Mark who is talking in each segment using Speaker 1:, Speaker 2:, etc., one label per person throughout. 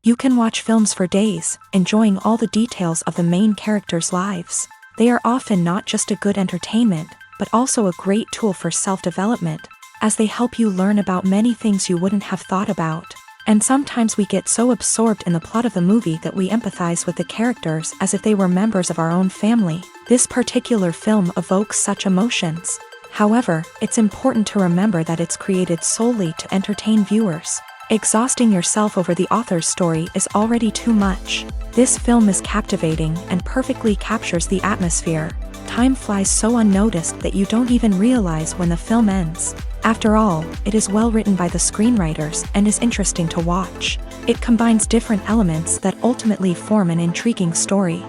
Speaker 1: You can watch films for days, enjoying all the details of the main characters' lives. They are often not just a good entertainment, but also a great tool for self-development, as they help you learn about many things you wouldn't have thought about. And sometimes we get so absorbed in the plot of the movie that we empathize with the characters as if they were members of our own family. This particular film evokes such emotions. However, it's important to remember that it's created solely to entertain viewers. Exhausting yourself over the author's story is already too much. This film is captivating and perfectly captures the atmosphere. Time flies so unnoticed that you don't even realize when the film ends. After all, it is well written by the screenwriters and is interesting to watch. It combines different elements that ultimately form an intriguing story.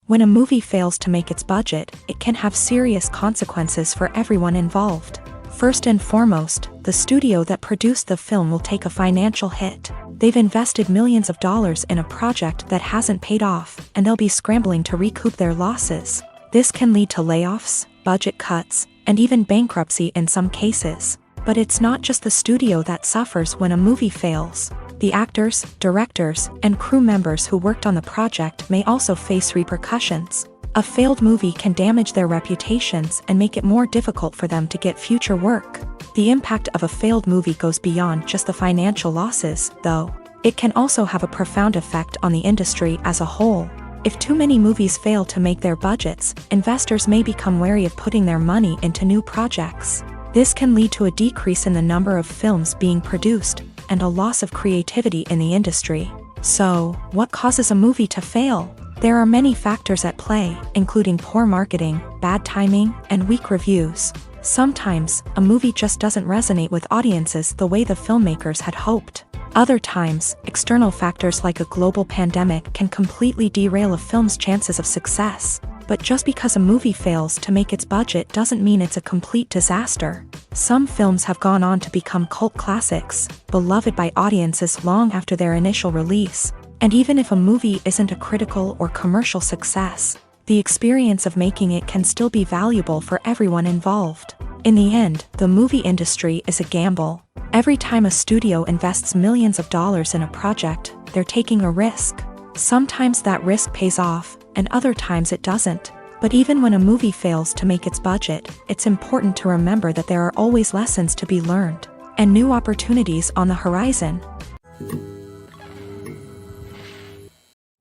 Speaker 1: When a movie fails to make its budget, it can have serious consequences for everyone involved. First and foremost, the studio that produced the film will take a financial hit. They've invested millions of dollars in a project that hasn't paid off, and they'll be scrambling to recoup their losses. This can lead to layoffs, budget cuts, and even bankruptcy in some cases. But it's not just the studio that suffers when a movie fails. The actors, directors, and crew members who worked on the project may also face repercussions. A failed movie can damage their reputations and make it more difficult for them to get future work. The impact of a failed movie goes beyond just the financial losses, though. It can also have a profound effect on the industry as a whole. If too many movies fail to make their budgets, investors may become wary of putting their money into new projects. This can lead to a decrease in the number of films being produced, and a loss of creativity in the industry. So, what causes a movie to fail? There are many factors at play, including poor marketing, bad timing, and weak reviews. Sometimes, a movie just doesn't resonate with audiences the way the filmmakers had hoped. Other times, external factors like a global pandemic can completely derail a film's chances of success. But just because a movie fails to make its budget doesn't mean it's a complete disaster. Some films have gone on to become cult classics, beloved by audiences long after their initial release. And even if a movie isn't a critical or commercial success, the experience of making it can still be valuable for everyone involved. In the end, the movie industry is a gamble. Every time a studio invests millions of dollars in a project, they're taking a risk. Sometimes that risk pays off, and other times it doesn't. But even when a movie fails to make its budget, it's important to remember that there are always lessons to be learned, and new opportunities on the horizon.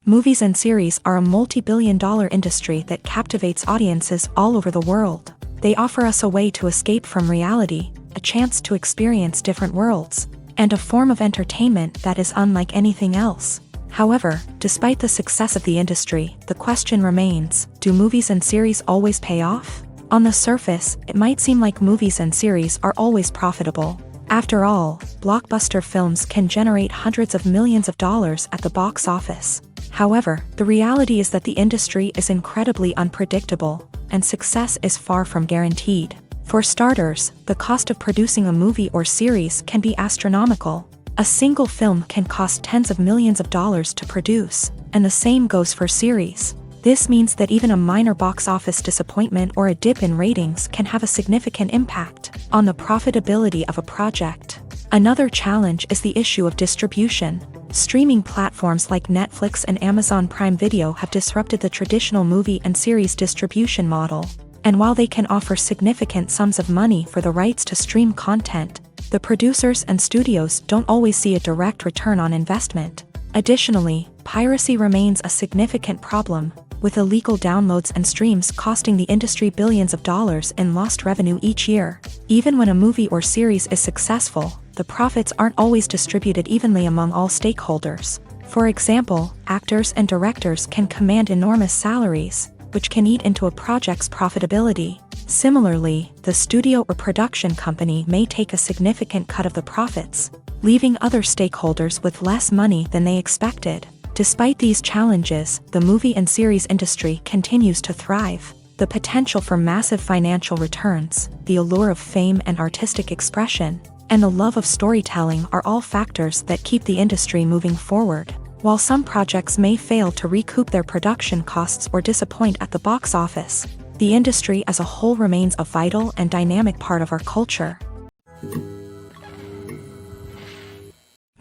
Speaker 1: Movies and series are a multi-billion-dollar industry that captivates audiences all over the world. They offer us a way to escape from reality, a chance to experience different worlds, and a form of entertainment that is unlike anything else. However, despite the success of the industry, the question remains, do movies and series always pay off? On the surface, it might seem like movies and series are always profitable. After all, blockbuster films can generate hundreds of millions of dollars at the box office. However, the reality is that the industry is incredibly unpredictable, and success is far from guaranteed. For starters, the cost of producing a movie or series can be astronomical. A single film can cost tens of millions of dollars to produce, and the same goes for series. This means that even a minor box office disappointment or a dip in ratings can have a significant impact on the profitability of a project. Another challenge is the issue of distribution. Streaming platforms like Netflix and Amazon Prime Video have disrupted the traditional movie and series distribution model. And while they can offer significant sums of money for the rights to stream content, the producers and studios don't always see a direct return on investment. Additionally, piracy remains a significant problem, with illegal downloads and streams costing the industry billions of dollars in lost revenue each year. Even when a movie or series is successful, the profits aren't always distributed evenly among all stakeholders. For example, actors and directors can command enormous salaries, which can eat into a project's profitability. Similarly, the studio or production company may take a significant cut of the profits, leaving other stakeholders with less money than they expected. Despite these challenges, the movie and series industry continues to thrive. The potential for massive financial returns, the allure of fame and artistic expression, and the love of storytelling are all factors that keep the industry moving forward. While some projects may fail to recoup their production costs or disappoint at the box office, the industry as a whole remains a vital and dynamic part of our culture.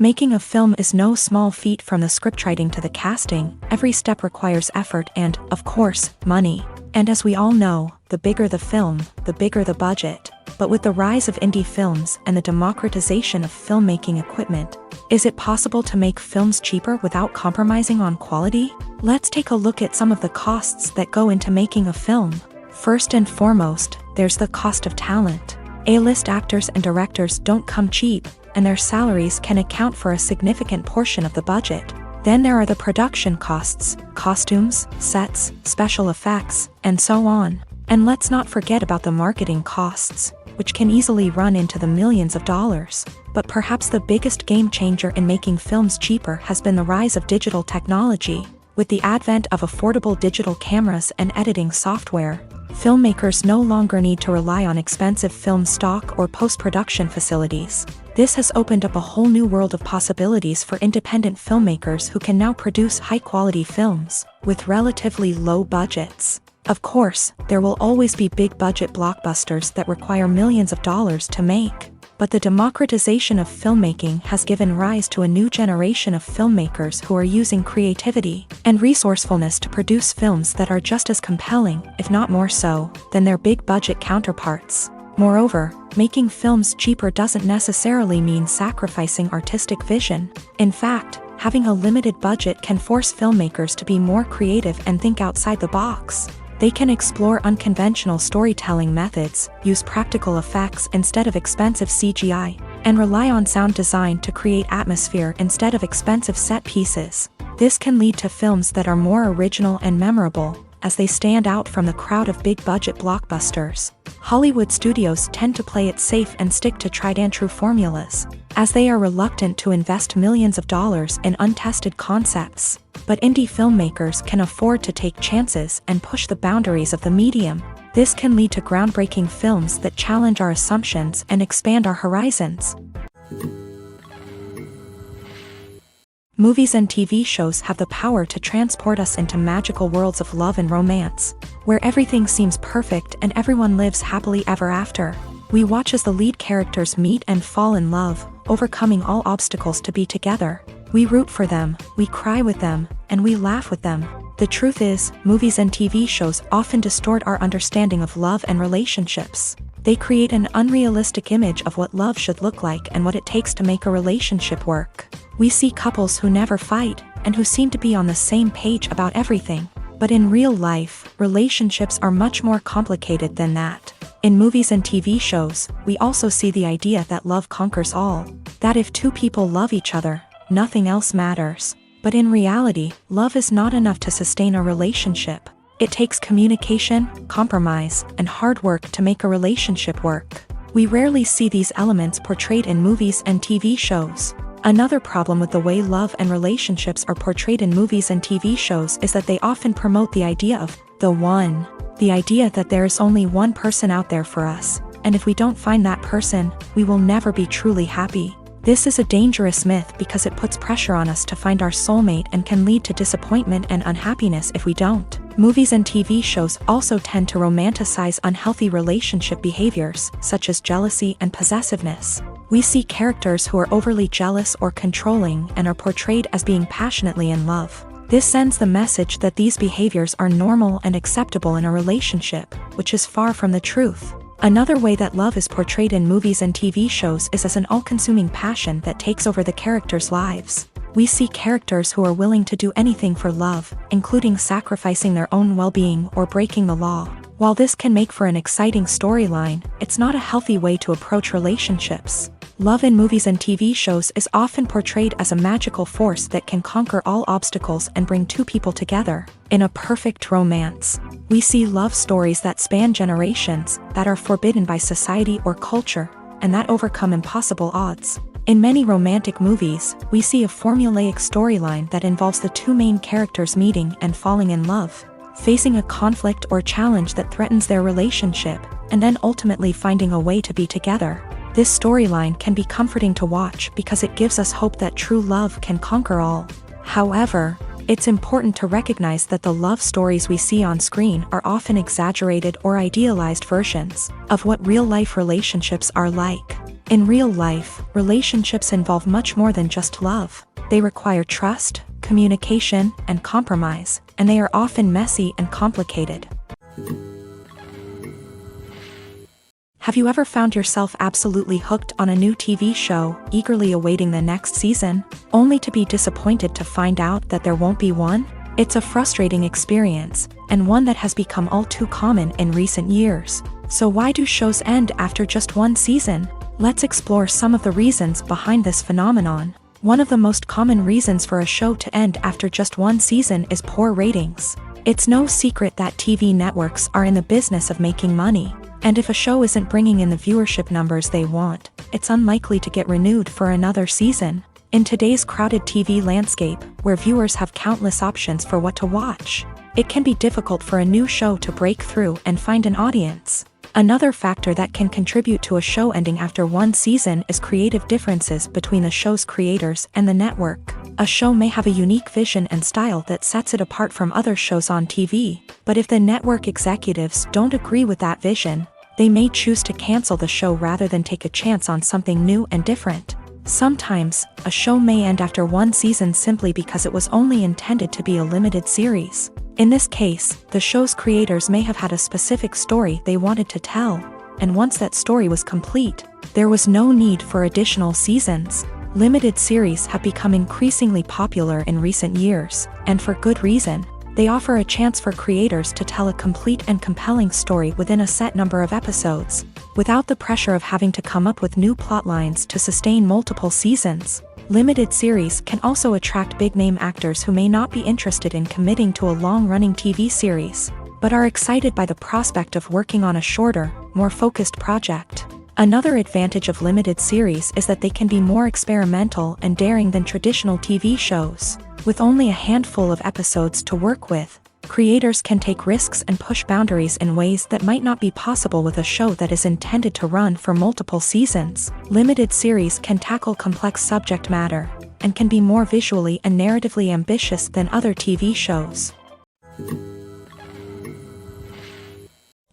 Speaker 1: Making a film is no small feat. From the scriptwriting to the casting, every step requires effort and, of course, money. And as we all know, the bigger the film, the bigger the budget. But with the rise of indie films and the democratization of filmmaking equipment, is it possible to make films cheaper without compromising on quality? Let's take a look at some of the costs that go into making a film. First and foremost, there's the cost of talent. A-list actors and directors don't come cheap, and their salaries can account for a significant portion of the budget. Then there are the production costs, costumes, sets, special effects, and so on. And let's not forget about the marketing costs, which can easily run into the millions of dollars. But perhaps the biggest game changer in making films cheaper has been the rise of digital technology. With the advent of affordable digital cameras and editing software, filmmakers no longer need to rely on expensive film stock or post-production facilities. This has opened up a whole new world of possibilities for independent filmmakers who can now produce high-quality films with relatively low budgets. Of course, there will always be big-budget blockbusters that require millions of dollars to make. But the democratization of filmmaking has given rise to a new generation of filmmakers who are using creativity and resourcefulness to produce films that are just as compelling, if not more so, than their big-budget counterparts. Moreover, making films cheaper doesn't necessarily mean sacrificing artistic vision. In fact, having a limited budget can force filmmakers to be more creative and think outside the box. They can explore unconventional storytelling methods, use practical effects instead of expensive CGI, and rely on sound design to create atmosphere instead of expensive set pieces. This can lead to films that are more original and memorable, as they stand out from the crowd of big-budget blockbusters. Hollywood studios tend to play it safe and stick to tried-and-true formulas, as they are reluctant to invest millions of dollars in untested concepts. But indie filmmakers can afford to take chances and push the boundaries of the medium. This can lead to groundbreaking films that challenge our assumptions and expand our horizons. Movies and TV shows have the power to transport us into magical worlds of love and romance, where everything seems perfect and everyone lives happily ever after. We watch as the lead characters meet and fall in love, overcoming all obstacles to be together. We root for them, we cry with them, and we laugh with them. The truth is, movies and TV shows often distort our understanding of love and relationships. They create an unrealistic image of what love should look like and what it takes to make a relationship work. We see couples who never fight, and who seem to be on the same page about everything. But in real life, relationships are much more complicated than that. In movies and TV shows, we also see the idea that love conquers all. That if two people love each other, nothing else matters. But in reality, love is not enough to sustain a relationship. It takes communication, compromise, and hard work to make a relationship work. We rarely see these elements portrayed in movies and TV shows. Another problem with the way love and relationships are portrayed in movies and TV shows is that they often promote the idea of the one. The idea that there is only one person out there for us, and if we don't find that person, we will never be truly happy. This is a dangerous myth because it puts pressure on us to find our soulmate and can lead to disappointment and unhappiness if we don't. Movies and TV shows also tend to romanticize unhealthy relationship behaviors, such as jealousy and possessiveness. We see characters who are overly jealous or controlling and are portrayed as being passionately in love. This sends the message that these behaviors are normal and acceptable in a relationship, which is far from the truth. Another way that love is portrayed in movies and TV shows is as an all-consuming passion that takes over the characters' lives. We see characters who are willing to do anything for love, including sacrificing their own well-being or breaking the law. While this can make for an exciting storyline, it's not a healthy way to approach relationships. Love in movies and TV shows is often portrayed as a magical force that can conquer all obstacles and bring two people together in a perfect romance. We see love stories that span generations, that are forbidden by society or culture, and that overcome impossible odds. In many romantic movies, we see a formulaic storyline that involves the two main characters meeting and falling in love, facing a conflict or challenge that threatens their relationship, and then ultimately finding a way to be together. This storyline can be comforting to watch because it gives us hope that true love can conquer all. However, it's important to recognize that the love stories we see on screen are often exaggerated or idealized versions of what real-life relationships are like. In real life, relationships involve much more than just love. They require trust, communication, and compromise, and they are often messy and complicated. Have you ever found yourself absolutely hooked on a new TV show, eagerly awaiting the next season, only to be disappointed to find out that there won't be one? It's a frustrating experience, and one that has become all too common in recent years. So why do shows end after just one season? Let's explore some of the reasons behind this phenomenon. One of the most common reasons for a show to end after just one season is poor ratings. It's no secret that TV networks are in the business of making money. And if a show isn't bringing in the viewership numbers they want, it's unlikely to get renewed for another season. In today's crowded TV landscape, where viewers have countless options for what to watch, it can be difficult for a new show to break through and find an audience. Another factor that can contribute to a show ending after one season is creative differences between the show's creators and the network. A show may have a unique vision and style that sets it apart from other shows on TV, but if the network executives don't agree with that vision, they may choose to cancel the show rather than take a chance on something new and different. Sometimes, a show may end after one season simply because it was only intended to be a limited series. In this case, the show's creators may have had a specific story they wanted to tell, and once that story was complete, there was no need for additional seasons. Limited series have become increasingly popular in recent years, and for good reason. They offer a chance for creators to tell a complete and compelling story within a set number of episodes, without the pressure of having to come up with new plotlines to sustain multiple seasons. Limited series can also attract big-name actors who may not be interested in committing to a long-running TV series, but are excited by the prospect of working on a shorter, more focused project. Another advantage of limited series is that they can be more experimental and daring than traditional TV shows. With only a handful of episodes to work with, creators can take risks and push boundaries in ways that might not be possible with a show that is intended to run for multiple seasons. Limited series can tackle complex subject matter, and can be more visually and narratively ambitious than other TV shows.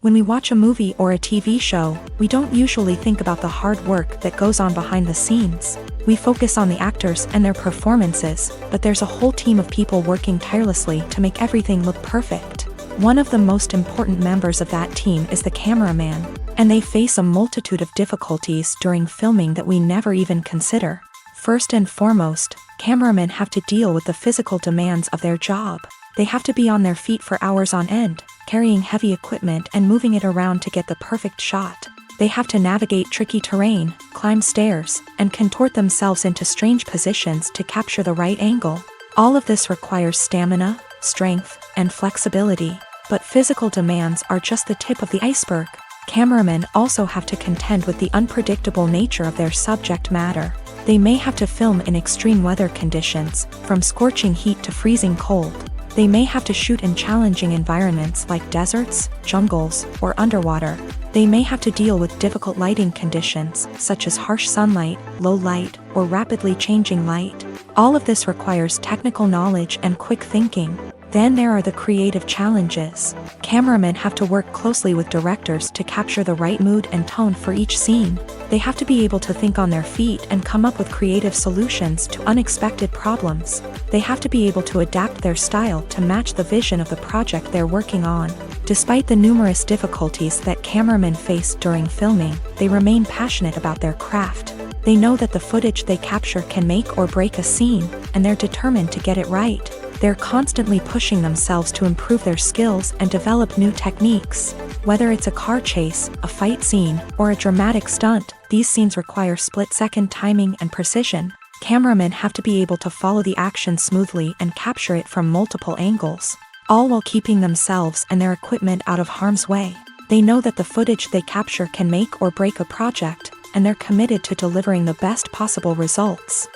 Speaker 1: When we watch a movie or a TV show, we don't usually think about the hard work that goes on behind the scenes. We focus on the actors and their performances, but there's a whole team of people working tirelessly to make everything look perfect. One of the most important members of that team is the cameraman, and they face a multitude of difficulties during filming that we never even consider. First and foremost, cameramen have to deal with the physical demands of their job. They have to be on their feet for hours on end, carrying heavy equipment and moving it around to get the perfect shot. They have to navigate tricky terrain, climb stairs, and contort themselves into strange positions to capture the right angle. All of this requires stamina, strength, and flexibility. But physical demands are just the tip of the iceberg. Cameramen also have to contend with the unpredictable nature of their subject matter. They may have to film in extreme weather conditions, from scorching heat to freezing cold. They may have to shoot in challenging environments like deserts, jungles, or underwater. They may have to deal with difficult lighting conditions, such as harsh sunlight, low light, or rapidly changing light. All of this requires technical knowledge and quick thinking. Then there are the creative challenges. Cameramen have to work closely with directors to capture the right mood and tone for each scene. They have to be able to think on their feet and come up with creative solutions to unexpected problems. They have to be able to adapt their style to match the vision of the project they're working on. Despite the numerous difficulties that cameramen face during filming, they remain passionate about their craft. They know that the footage they capture can make or break a scene, and they're determined to get it right. They're constantly pushing themselves to improve their skills and develop new techniques. Whether it's a car chase, a fight scene, or a dramatic stunt, these scenes require split-second timing and precision. Cameramen have to be able to follow the action smoothly and capture it from multiple angles, all while keeping themselves and their equipment out of harm's way. They know that the footage they capture can make or break a project, and they're committed to delivering the best possible results.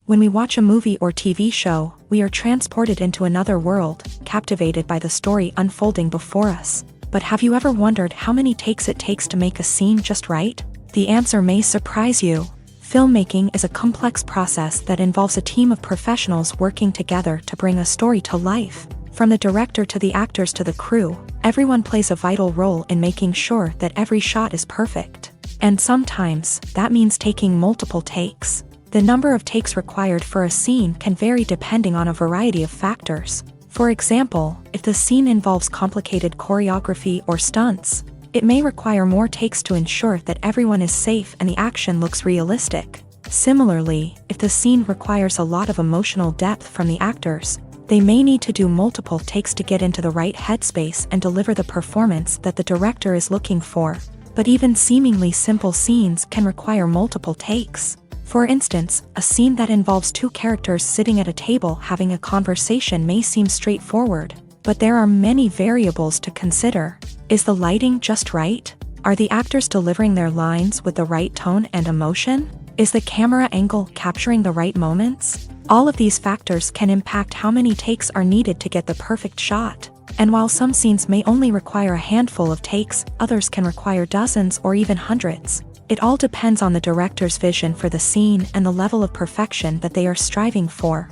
Speaker 1: When we watch a movie or TV show, we are transported into another world, captivated by the story unfolding before us. But have you ever wondered how many takes it takes to make a scene just right? The answer may surprise you. Filmmaking is a complex process that involves a team of professionals working together to bring a story to life. From the director to the actors to the crew, everyone plays a vital role in making sure that every shot is perfect. And sometimes, that means taking multiple takes. The number of takes required for a scene can vary depending on a variety of factors. For example, if the scene involves complicated choreography or stunts, it may require more takes to ensure that everyone is safe and the action looks realistic. Similarly, if the scene requires a lot of emotional depth from the actors, they may need to do multiple takes to get into the right headspace and deliver the performance that the director is looking for. But even seemingly simple scenes can require multiple takes. For instance, a scene that involves two characters sitting at a table having a conversation may seem straightforward, but there are many variables to consider. Is the lighting just right? Are the actors delivering their lines with the right tone and emotion? Is the camera angle capturing the right moments? All of these factors can impact how many takes are needed to get the perfect shot. And while some scenes may only require a handful of takes, others can require dozens or even hundreds. It all depends on the director's vision for the scene and the level of perfection that they are striving for.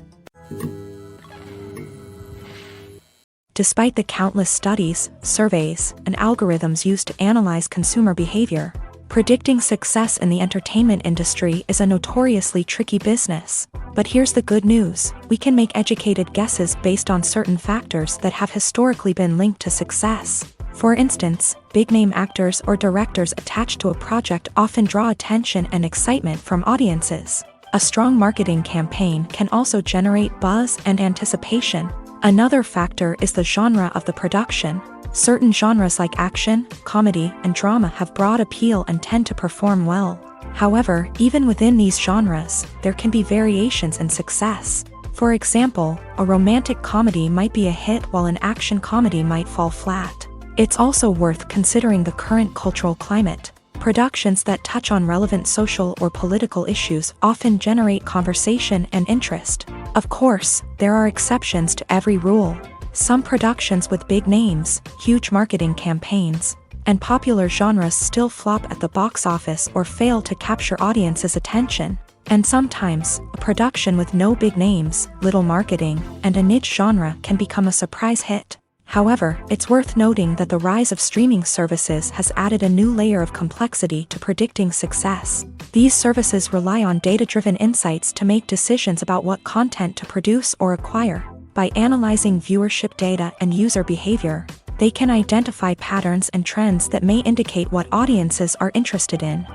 Speaker 1: Despite the countless studies, surveys, and algorithms used to analyze consumer behavior, predicting success in the entertainment industry is a notoriously tricky business. But here's the good news: we can make educated guesses based on certain factors that have historically been linked to success. For instance, big-name actors or directors attached to a project often draw attention and excitement from audiences. A strong marketing campaign can also generate buzz and anticipation. Another factor is the genre of the production. Certain genres like action, comedy, and drama have broad appeal and tend to perform well. However, even within these genres, there can be variations in success. For example, a romantic comedy might be a hit while an action comedy might fall flat. It's also worth considering the current cultural climate. Productions that touch on relevant social or political issues often generate conversation and interest. Of course, there are exceptions to every rule. Some productions with big names, huge marketing campaigns, and popular genres still flop at the box office or fail to capture audiences' attention. And sometimes, a production with no big names, little marketing, and a niche genre can become a surprise hit. However, it's worth noting that the rise of streaming services has added a new layer of complexity to predicting success. These services rely on data-driven insights to make decisions about what content to produce or acquire. By analyzing viewership data and user behavior, they can identify patterns and trends that may indicate what audiences are interested in.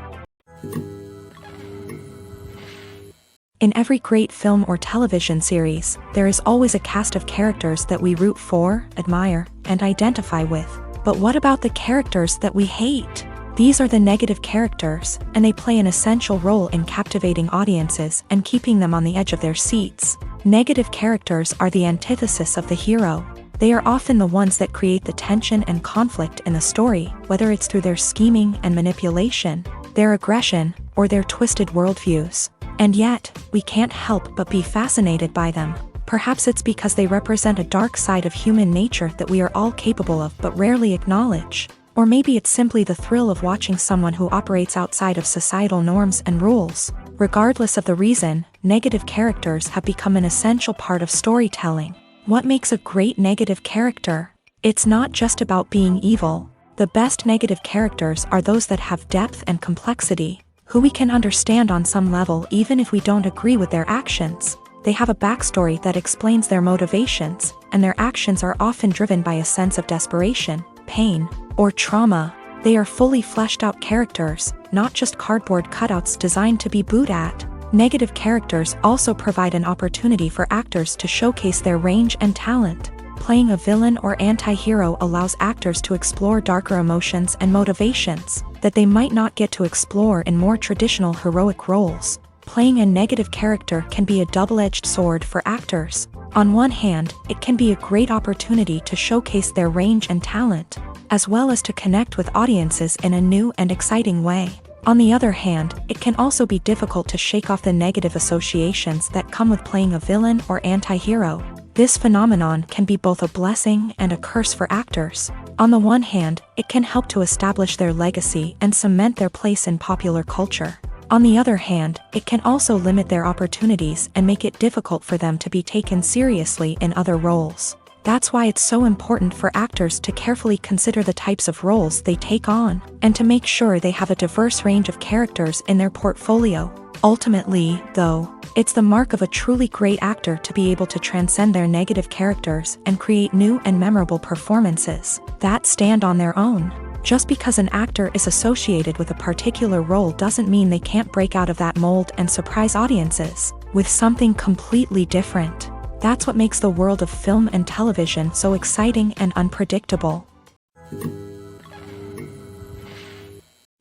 Speaker 1: In every great film or television series, there is always a cast of characters that we root for, admire, and identify with. But what about the characters that we hate? These are the negative characters, and they play an essential role in captivating audiences and keeping them on the edge of their seats. Negative characters are the antithesis of the hero. They are often the ones that create the tension and conflict in the story, whether it's through their scheming and manipulation, their aggression, or their twisted worldviews. And yet, we can't help but be fascinated by them. Perhaps it's because they represent a dark side of human nature that we are all capable of but rarely acknowledge. Or maybe it's simply the thrill of watching someone who operates outside of societal norms and rules. Regardless of the reason, negative characters have become an essential part of storytelling. What makes a great negative character? It's not just about being evil. The best negative characters are those that have depth and complexity, who we can understand on some level even if we don't agree with their actions. They have a backstory that explains their motivations, and their actions are often driven by a sense of desperation, pain, or trauma. They are fully fleshed out characters, not just cardboard cutouts designed to be booed at. Negative characters also provide an opportunity for actors to showcase their range and talent. Playing a villain or anti-hero allows actors to explore darker emotions and motivations that they might not get to explore in more traditional heroic roles. Playing a negative character can be a double-edged sword for actors. On one hand, it can be a great opportunity to showcase their range and talent, as well as to connect with audiences in a new and exciting way. On the other hand, it can also be difficult to shake off the negative associations that come with playing a villain or anti-hero. This phenomenon can be both a blessing and a curse for actors. On the one hand, it can help to establish their legacy and cement their place in popular culture. On the other hand, it can also limit their opportunities and make it difficult for them to be taken seriously in other roles. That's why it's so important for actors to carefully consider the types of roles they take on, and to make sure they have a diverse range of characters in their portfolio. Ultimately, though, it's the mark of a truly great actor to be able to transcend their negative characters and create new and memorable performances that stand on their own. Just because an actor is associated with a particular role doesn't mean they can't break out of that mold and surprise audiences with something completely different. That's what makes the world of film and television so exciting and unpredictable.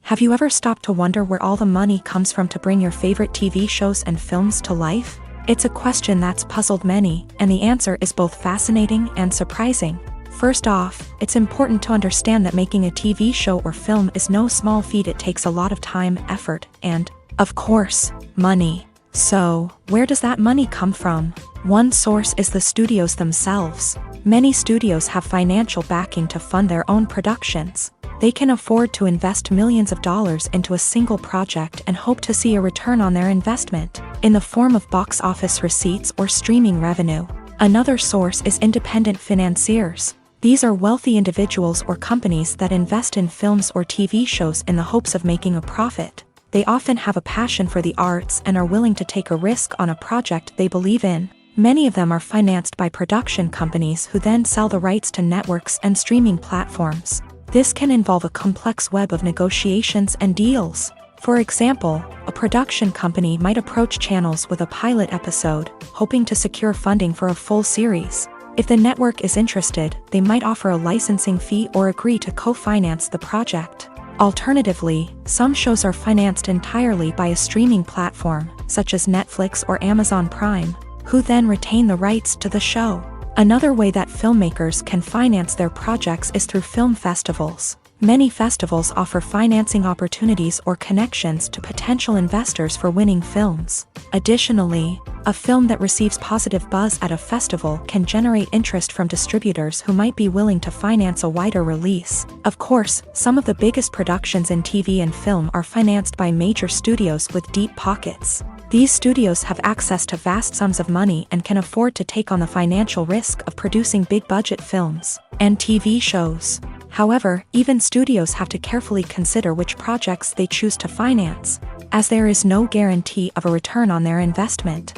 Speaker 1: Have you ever stopped to wonder where all the money comes from to bring your favorite TV shows and films to life? It's a question that's puzzled many, and the answer is both fascinating and surprising. First off, it's important to understand that making a TV show or film is no small feat. It takes a lot of time, effort, and, of course, money. So, where does that money come from? One source is the studios themselves. Many studios have financial backing to fund their own productions. They can afford to invest millions of dollars into a single project and hope to see a return on their investment, in the form of box office receipts or streaming revenue. Another source is independent financiers. These are wealthy individuals or companies that invest in films or TV shows in the hopes of making a profit. They often have a passion for the arts and are willing to take a risk on a project they believe in. Many of them are financed by production companies who then sell the rights to networks and streaming platforms. This can involve a complex web of negotiations and deals. For example, a production company might approach channels with a pilot episode, hoping to secure funding for a full series. If the network is interested, they might offer a licensing fee or agree to co-finance the project. Alternatively, some shows are financed entirely by a streaming platform, such as Netflix or Amazon Prime, who then retain the rights to the show. Another way that filmmakers can finance their projects is through film festivals. Many festivals offer financing opportunities or connections to potential investors for winning films. Additionally, a film that receives positive buzz at a festival can generate interest from distributors who might be willing to finance a wider release. Of course, some of the biggest productions in TV and film are financed by major studios with deep pockets. These studios have access to vast sums of money and can afford to take on the financial risk of producing big-budget films and TV shows. However, even studios have to carefully consider which projects they choose to finance, as there is no guarantee of a return on their investment.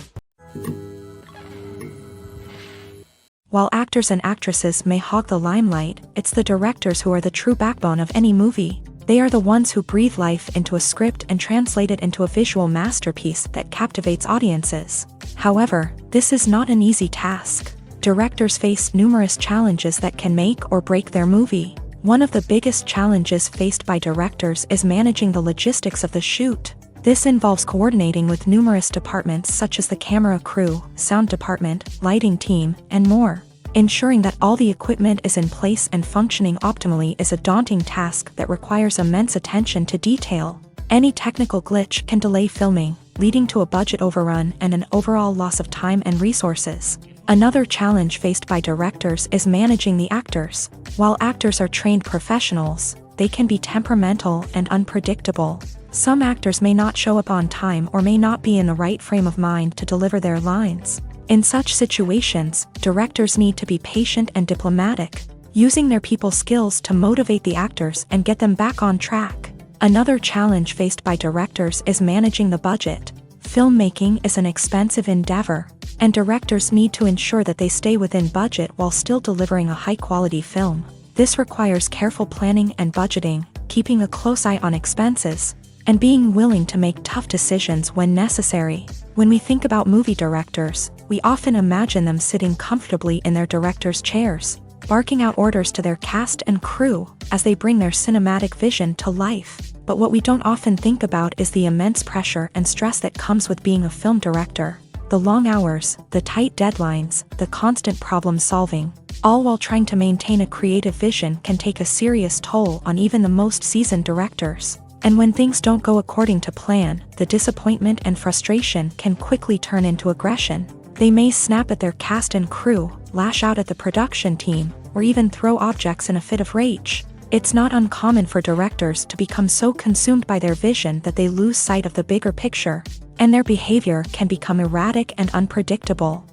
Speaker 1: While actors and actresses may hog the limelight, it's the directors who are the true backbone of any movie. They are the ones who breathe life into a script and translate it into a visual masterpiece that captivates audiences. However, this is not an easy task. Directors face numerous challenges that can make or break their movie. One of the biggest challenges faced by directors is managing the logistics of the shoot. This involves coordinating with numerous departments such as the camera crew, sound department, lighting team, and more. Ensuring that all the equipment is in place and functioning optimally is a daunting task that requires immense attention to detail. Any technical glitch can delay filming, leading to a budget overrun and an overall loss of time and resources. Another challenge faced by directors is managing the actors. While actors are trained professionals, they can be temperamental and unpredictable. Some actors may not show up on time or may not be in the right frame of mind to deliver their lines. In such situations, directors need to be patient and diplomatic, using their people skills to motivate the actors and get them back on track. Another challenge faced by directors is managing the budget. Filmmaking is an expensive endeavor, and directors need to ensure that they stay within budget while still delivering a high-quality film. This requires careful planning and budgeting, keeping a close eye on expenses, and being willing to make tough decisions when necessary. When we think about movie directors, we often imagine them sitting comfortably in their director's chairs, barking out orders to their cast and crew as they bring their cinematic vision to life. But what we don't often think about is the immense pressure and stress that comes with being a film director. The long hours, the tight deadlines, the constant problem solving, all while trying to maintain a creative vision can take a serious toll on even the most seasoned directors. And when things don't go according to plan, the disappointment and frustration can quickly turn into aggression. They may snap at their cast and crew, lash out at the production team, or even throw objects in a fit of rage. It's not uncommon for directors to become so consumed by their vision that they lose sight of the bigger picture, and their behavior can become erratic and unpredictable.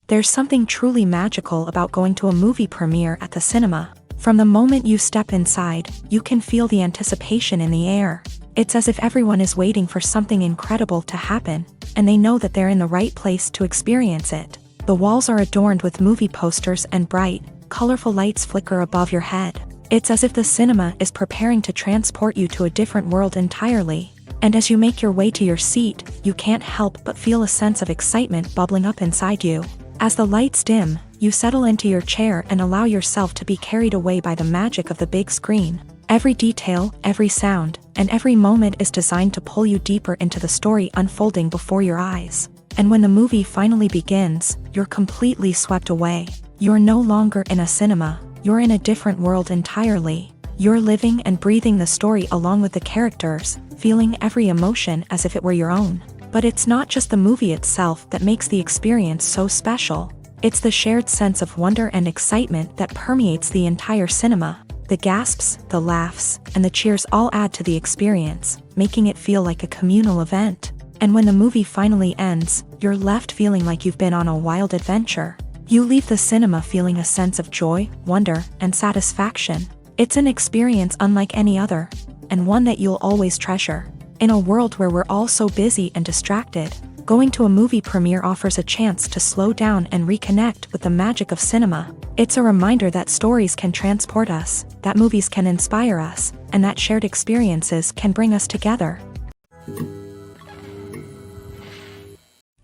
Speaker 1: There's something truly magical about going to a movie premiere at the cinema. From the moment you step inside, you can feel the anticipation in the air. It's as if everyone is waiting for something incredible to happen, and they know that they're in the right place to experience it. The walls are adorned with movie posters and bright, colorful lights flicker above your head. It's as if the cinema is preparing to transport you to a different world entirely. And as you make your way to your seat, you can't help but feel a sense of excitement bubbling up inside you. As the lights dim, you settle into your chair and allow yourself to be carried away by the magic of the big screen. Every detail, every sound, and every moment is designed to pull you deeper into the story unfolding before your eyes. And when the movie finally begins, you're completely swept away. You're no longer in a cinema, you're in a different world entirely. You're living and breathing the story along with the characters, feeling every emotion as if it were your own. But it's not just the movie itself that makes the experience so special. It's the shared sense of wonder and excitement that permeates the entire cinema. The gasps, the laughs, and the cheers all add to the experience, making it feel like a communal event. And when the movie finally ends, you're left feeling like you've been on a wild adventure. You leave the cinema feeling a sense of joy, wonder, and satisfaction. It's an experience unlike any other, and one that you'll always treasure. In a world where we're all so busy and distracted, going to a movie premiere offers a chance to slow down and reconnect with the magic of cinema. It's a reminder that stories can transport us, that movies can inspire us, and that shared experiences can bring us together.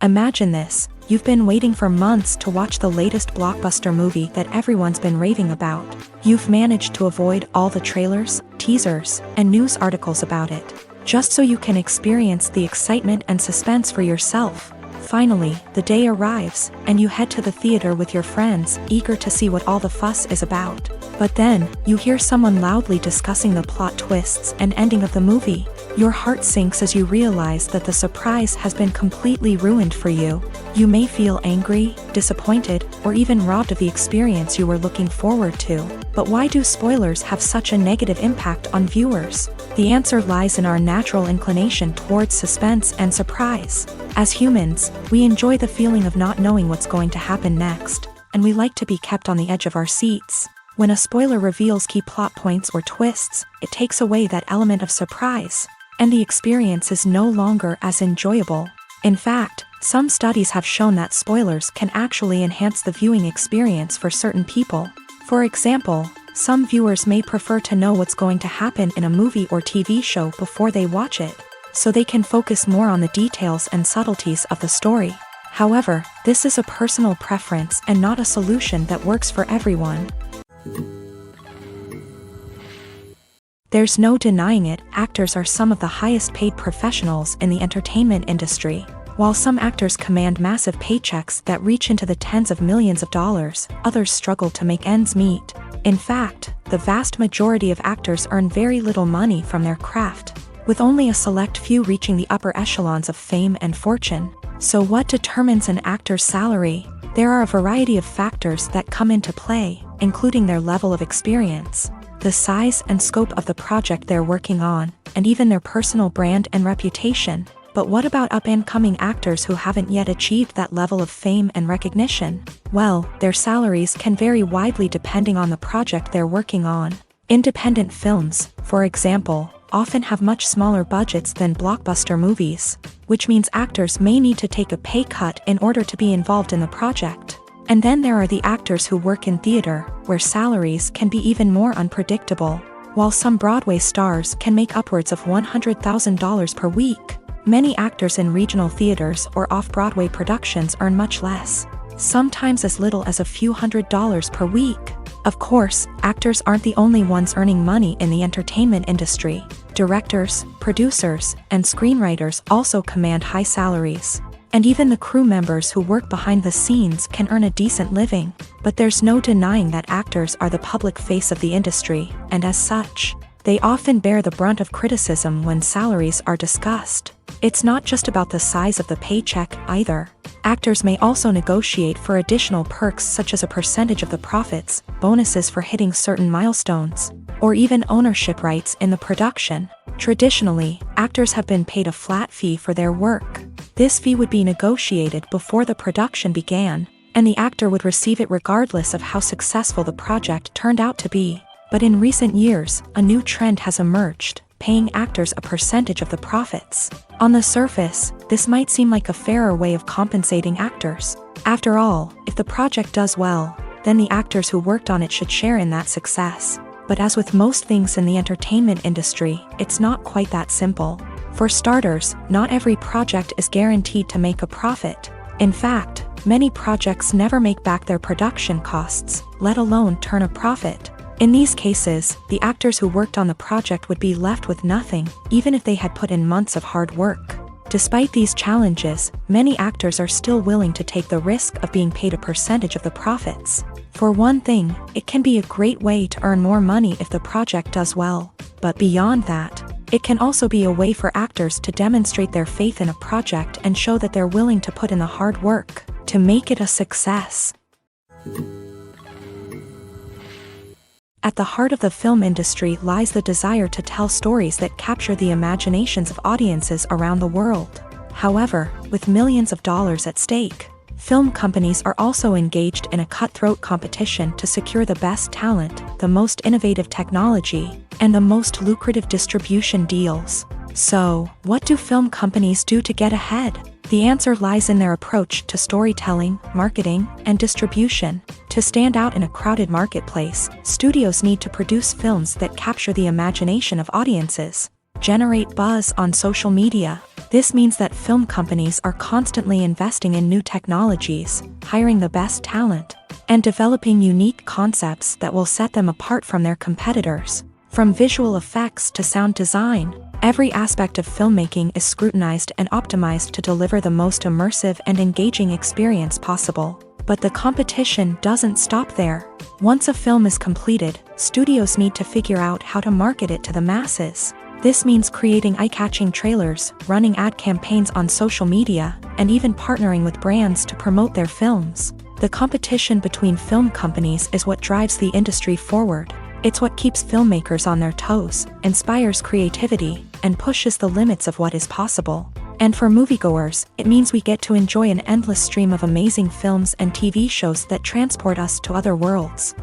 Speaker 1: Imagine this: you've been waiting for months to watch the latest blockbuster movie that everyone's been raving about. You've managed to avoid all the trailers, teasers, and news articles about it, just so you can experience the excitement and suspense for yourself. Finally, the day arrives, and you head to the theater with your friends, eager to see what all the fuss is about. But then, you hear someone loudly discussing the plot twists and ending of the movie. Your heart sinks as you realize that the surprise has been completely ruined for you. You may feel angry, disappointed, or even robbed of the experience you were looking forward to. But why do spoilers have such a negative impact on viewers? The answer lies in our natural inclination towards suspense and surprise. As humans, we enjoy the feeling of not knowing what's going to happen next, and we like to be kept on the edge of our seats. When a spoiler reveals key plot points or twists, it takes away that element of surprise, and the experience is no longer as enjoyable. In fact, some studies have shown that spoilers can actually enhance the viewing experience for certain people. For example, some viewers may prefer to know what's going to happen in a movie or TV show before they watch it, so they can focus more on the details and subtleties of the story. However, this is a personal preference and not a solution that works for everyone. There's no denying it, actors are some of the highest paid professionals in the entertainment industry. While some actors command massive paychecks that reach into the tens of millions of dollars, others struggle to make ends meet. In fact, the vast majority of actors earn very little money from their craft, with only a select few reaching the upper echelons of fame and fortune. So what determines an actor's salary? There are a variety of factors that come into play, including their level of experience, the size and scope of the project they're working on, and even their personal brand and reputation. But what about up-and-coming actors who haven't yet achieved that level of fame and recognition? Well, their salaries can vary widely depending on the project they're working on. Independent films, for example, often have much smaller budgets than blockbuster movies, which means actors may need to take a pay cut in order to be involved in the project. And then there are the actors who work in theater, where salaries can be even more unpredictable. While some Broadway stars can make upwards of $100,000 per week, many actors in regional theaters or off-Broadway productions earn much less, sometimes as little as a few $100s per week. Of course, actors aren't the only ones earning money in the entertainment industry. Directors, producers, and screenwriters also command high salaries. And even the crew members who work behind the scenes can earn a decent living. But there's no denying that actors are the public face of the industry, and as such, they often bear the brunt of criticism when salaries are discussed. It's not just about the size of the paycheck either. Actors may also negotiate for additional perks such as a percentage of the profits, bonuses for hitting certain milestones, or even ownership rights in the production. Traditionally, actors have been paid a flat fee for their work. This fee would be negotiated before the production began, and the actor would receive it regardless of how successful the project turned out to be. But in recent years, a new trend has emerged, paying actors a percentage of the profits. On the surface, this might seem like a fairer way of compensating actors. After all, if the project does well, then the actors who worked on it should share in that success. But as with most things in the entertainment industry, it's not quite that simple. For starters, not every project is guaranteed to make a profit. In fact, many projects never make back their production costs, let alone turn a profit. In these cases, the actors who worked on the project would be left with nothing, even if they had put in months of hard work. Despite these challenges, many actors are still willing to take the risk of being paid a percentage of the profits. For one thing, it can be a great way to earn more money if the project does well. But beyond that, it can also be a way for actors to demonstrate their faith in a project and show that they're willing to put in the hard work to make it a success. At the heart of the film industry lies the desire to tell stories that capture the imaginations of audiences around the world. However, with millions of dollars at stake, film companies are also engaged in a cutthroat competition to secure the best talent, the most innovative technology, and the most lucrative distribution deals. So, what do film companies do to get ahead? The answer lies in their approach to storytelling, marketing, and distribution. To stand out in a crowded marketplace, studios need to produce films that capture the imagination of audiences, generate buzz on social media. This means that film companies are constantly investing in new technologies, hiring the best talent, and developing unique concepts that will set them apart from their competitors. From visual effects to sound design, every aspect of filmmaking is scrutinized and optimized to deliver the most immersive and engaging experience possible. But the competition doesn't stop there. Once a film is completed, studios need to figure out how to market it to the masses. This means creating eye-catching trailers, running ad campaigns on social media, and even partnering with brands to promote their films. The competition between film companies is what drives the industry forward. It's what keeps filmmakers on their toes, inspires creativity, and pushes the limits of what is possible. And for moviegoers, it means we get to enjoy an endless stream of amazing films and TV shows that transport us to other worlds.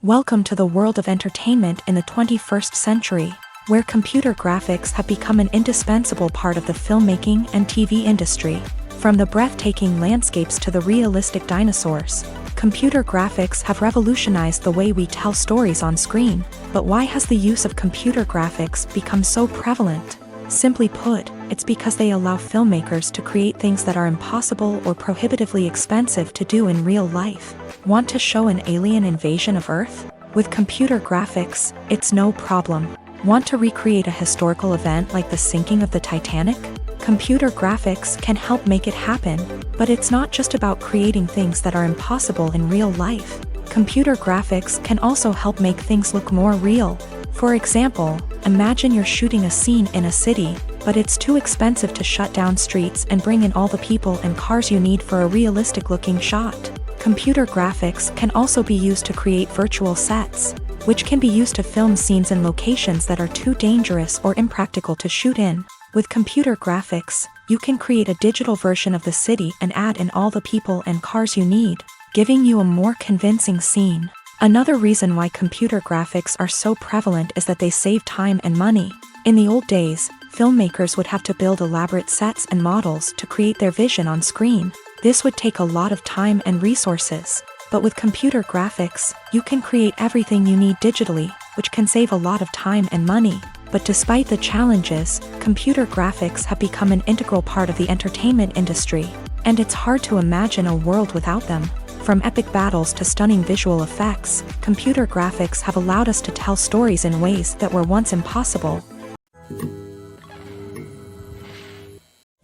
Speaker 1: Welcome to the world of entertainment in the 21st century, where computer graphics have become an indispensable part of the filmmaking and TV industry. From the breathtaking landscapes to the realistic dinosaurs, computer graphics have revolutionized the way we tell stories on screen. But why has the use of computer graphics become so prevalent? Simply put, it's because they allow filmmakers to create things that are impossible or prohibitively expensive to do in real life. Want to show an alien invasion of Earth? With computer graphics, it's no problem. Want to recreate a historical event like the sinking of the Titanic? Computer graphics can help make it happen, but it's not just about creating things that are impossible in real life. Computer graphics can also help make things look more real. For example, imagine you're shooting a scene in a city, but it's too expensive to shut down streets and bring in all the people and cars you need for a realistic-looking shot. Computer graphics can also be used to create virtual sets, which can be used to film scenes in locations that are too dangerous or impractical to shoot in. With computer graphics, you can create a digital version of the city and add in all the people and cars you need, giving you a more convincing scene. Another reason why computer graphics are so prevalent is that they save time and money. In the old days, filmmakers would have to build elaborate sets and models to create their vision on screen. This would take a lot of time and resources. But with computer graphics, you can create everything you need digitally, which can save a lot of time and money. But despite the challenges, computer graphics have become an integral part of the entertainment industry, and it's hard to imagine a world without them. From epic battles to stunning visual effects, computer graphics have allowed us to tell stories in ways that were once impossible.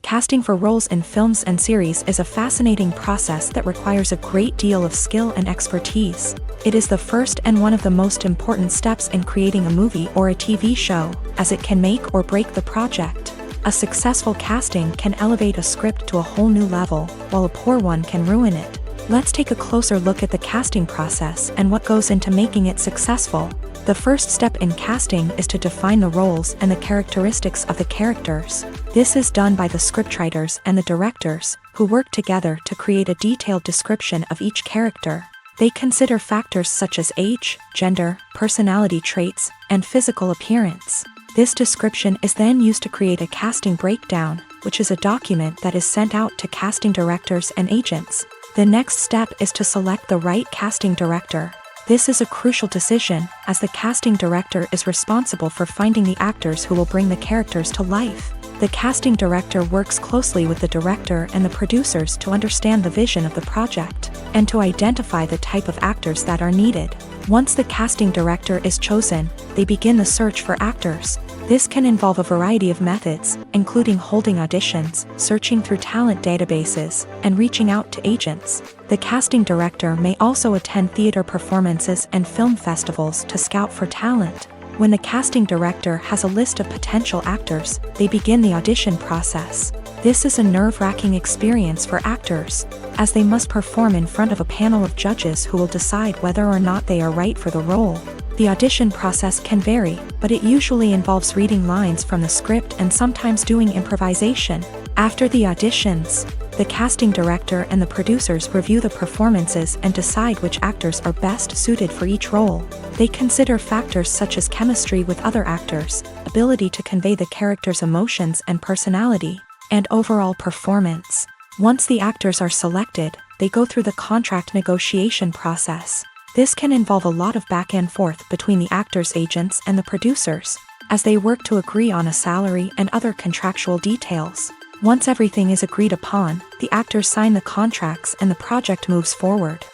Speaker 1: Casting for roles in films and series is a fascinating process that requires a great deal of skill and expertise. It is the first and one of the most important steps in creating a movie or a TV show, as it can make or break the project. A successful casting can elevate a script to a whole new level, while a poor one can ruin it. Let's take a closer look at the casting process and what goes into making it successful. The first step in casting is to define the roles and the characteristics of the characters. This is done by the scriptwriters and the directors, who work together to create a detailed description of each character. They consider factors such as age, gender, personality traits, and physical appearance. This description is then used to create a casting breakdown, which is a document that is sent out to casting directors and agents. The next step is to select the right casting director. This is a crucial decision, as the casting director is responsible for finding the actors who will bring the characters to life. The casting director works closely with the director and the producers to understand the vision of the project, and to identify the type of actors that are needed. Once the casting director is chosen, they begin the search for actors. This can involve a variety of methods, including holding auditions, searching through talent databases, and reaching out to agents. The casting director may also attend theater performances and film festivals to scout for talent. When the casting director has a list of potential actors, they begin the audition process. This is a nerve-wracking experience for actors, as they must perform in front of a panel of judges who will decide whether or not they are right for the role. The audition process can vary, but it usually involves reading lines from the script and sometimes doing improvisation. After the auditions, the casting director and the producers review the performances and decide which actors are best suited for each role. They consider factors such as chemistry with other actors, ability to convey the character's emotions and personality, and overall performance. Once the actors are selected, they go through the contract negotiation process. This can involve a lot of back and forth between the actors' agents and the producers, as they work to agree on a salary and other contractual details. Once everything is agreed upon, the actors sign the contracts and the project moves forward.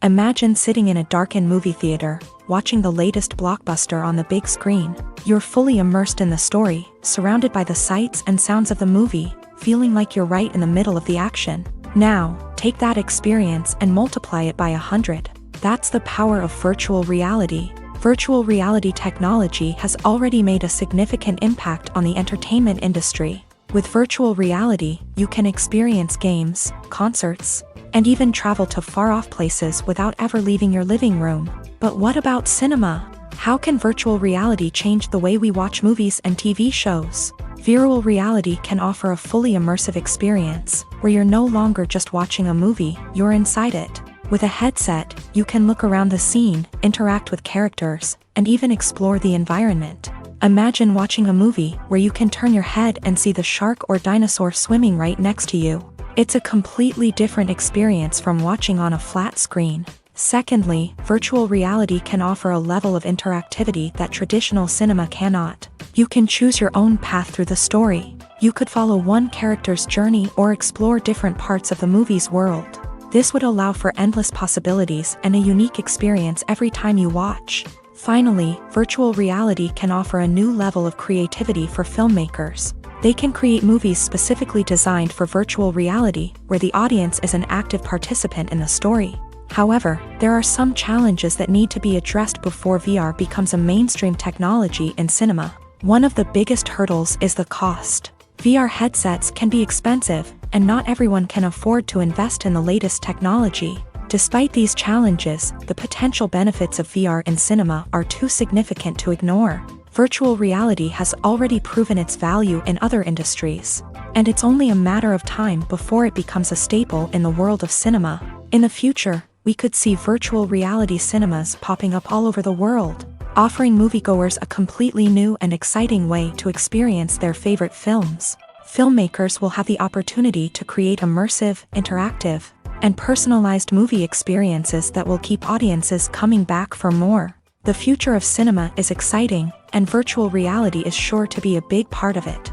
Speaker 1: Imagine sitting in a darkened movie theater, watching the latest blockbuster on the big screen. You're fully immersed in the story, surrounded by the sights and sounds of the movie, feeling like you're right in the middle of the action. Now, take that experience and multiply it by 100. That's the power of virtual reality. Virtual reality technology has already made a significant impact on the entertainment industry. With virtual reality, you can experience games, concerts, and even travel to far-off places without ever leaving your living room. But what about cinema? How can virtual reality change the way we watch movies and TV shows? Virtual reality can offer a fully immersive experience, where you're no longer just watching a movie, you're inside it. With a headset, you can look around the scene, interact with characters, and even explore the environment. Imagine watching a movie where you can turn your head and see the shark or dinosaur swimming right next to you. It's a completely different experience from watching on a flat screen. Secondly, virtual reality can offer a level of interactivity that traditional cinema cannot. You can choose your own path through the story. You could follow one character's journey or explore different parts of the movie's world. This would allow for endless possibilities and a unique experience every time you watch. Finally, virtual reality can offer a new level of creativity for filmmakers. They can create movies specifically designed for virtual reality, where the audience is an active participant in the story. However, there are some challenges that need to be addressed before VR becomes a mainstream technology in cinema. One of the biggest hurdles is the cost. VR headsets can be expensive, and not everyone can afford to invest in the latest technology. Despite these challenges, the potential benefits of VR in cinema are too significant to ignore. Virtual reality has already proven its value in other industries, and it's only a matter of time before it becomes a staple in the world of cinema. In the future, we could see virtual reality cinemas popping up all over the world, offering moviegoers a completely new and exciting way to experience their favorite films. Filmmakers will have the opportunity to create immersive, interactive, and personalized movie experiences that will keep audiences coming back for more. The future of cinema is exciting, and virtual reality is sure to be a big part of it.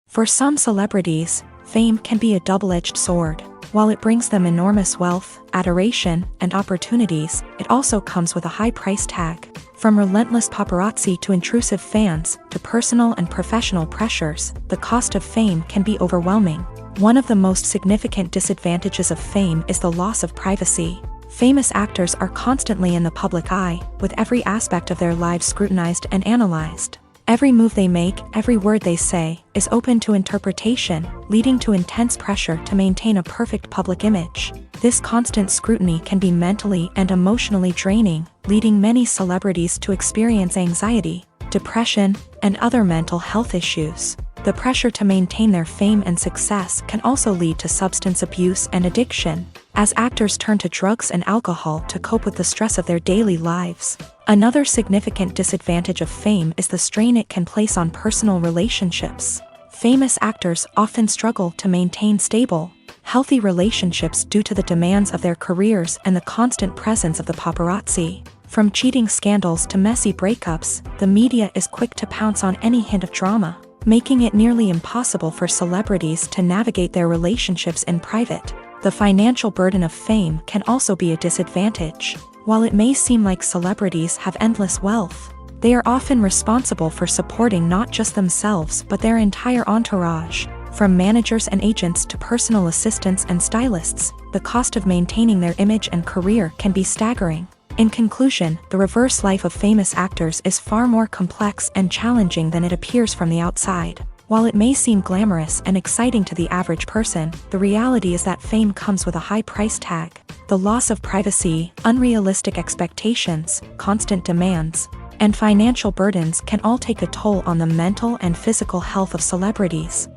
Speaker 1: For some celebrities, fame can be a double-edged sword. While it brings them enormous wealth, adoration, and opportunities, it also comes with a high price tag. From relentless paparazzi to intrusive fans, to personal and professional pressures, the cost of fame can be overwhelming. One of the most significant disadvantages of fame is the loss of privacy. Famous actors are constantly in the public eye, with every aspect of their lives scrutinized and analyzed. Every move they make, every word they say, is open to interpretation, leading to intense pressure to maintain a perfect public image. This constant scrutiny can be mentally and emotionally draining, leading many celebrities to experience anxiety, depression, and other mental health issues. The pressure to maintain their fame and success can also lead to substance abuse and addiction, as actors turn to drugs and alcohol to cope with the stress of their daily lives. Another significant disadvantage of fame is the strain it can place on personal relationships. Famous actors often struggle to maintain stable, healthy relationships due to the demands of their careers and the constant presence of the paparazzi. From cheating scandals to messy breakups, the media is quick to pounce on any hint of drama, making it nearly impossible for celebrities to navigate their relationships in private. The financial burden of fame can also be a disadvantage. While it may seem like celebrities have endless wealth, they are often responsible for supporting not just themselves but their entire entourage. From managers and agents to personal assistants and stylists, the cost of maintaining their image and career can be staggering. In conclusion, the reverse life of famous actors is far more complex and challenging than it appears from the outside. While it may seem glamorous and exciting to the average person, the reality is that fame comes with a high price tag. The loss of privacy, unrealistic expectations, constant demands, and financial burdens can all take a toll on the mental and physical health of celebrities.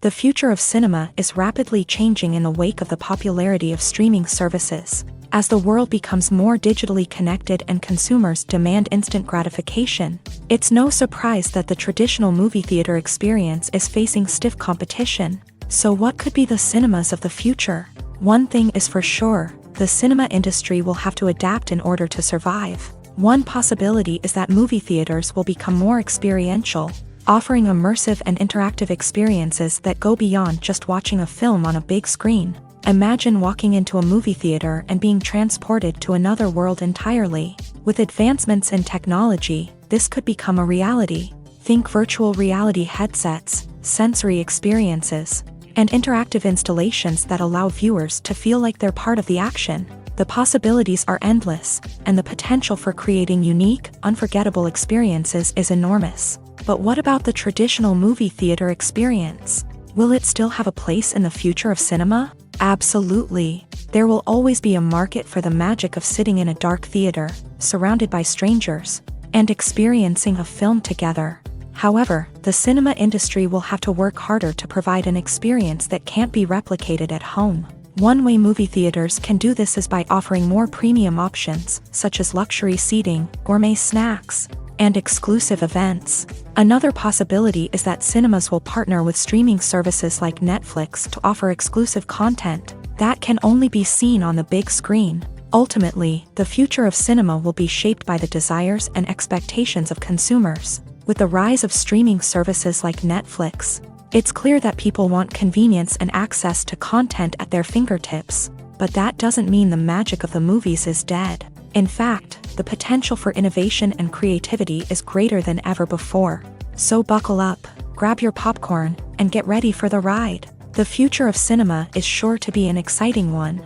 Speaker 1: The future of cinema is rapidly changing in the wake of the popularity of streaming services. As the world becomes more digitally connected and consumers demand instant gratification, it's no surprise that the traditional movie theater experience is facing stiff competition. So what could be the cinemas of the future? One thing is for sure, the cinema industry will have to adapt in order to survive. One possibility is that movie theaters will become more experiential, offering immersive and interactive experiences that go beyond just watching a film on a big screen. Imagine walking into a movie theater and being transported to another world entirely. With advancements in technology, this could become a reality. Think virtual reality headsets, sensory experiences, and interactive installations that allow viewers to feel like they're part of the action. The possibilities are endless, and the potential for creating unique, unforgettable experiences is enormous. But what about the traditional movie theater experience? Will it still have a place in the future of cinema? Absolutely. There will always be a market for the magic of sitting in a dark theater, surrounded by strangers, and experiencing a film together. However, the cinema industry will have to work harder to provide an experience that can't be replicated at home. One way movie theaters can do this is by offering more premium options, such as luxury seating, gourmet snacks, and exclusive events. Another possibility is that cinemas will partner with streaming services like Netflix to offer exclusive content that can only be seen on the big screen. Ultimately, the future of cinema will be shaped by the desires and expectations of consumers. With the rise of streaming services like Netflix, it's clear that people want convenience and access to content at their fingertips. But that doesn't mean the magic of the movies is dead. In fact, the potential for innovation and creativity is greater than ever before. So buckle up, grab your popcorn, and get ready for the ride. The future of cinema is sure to be an exciting one.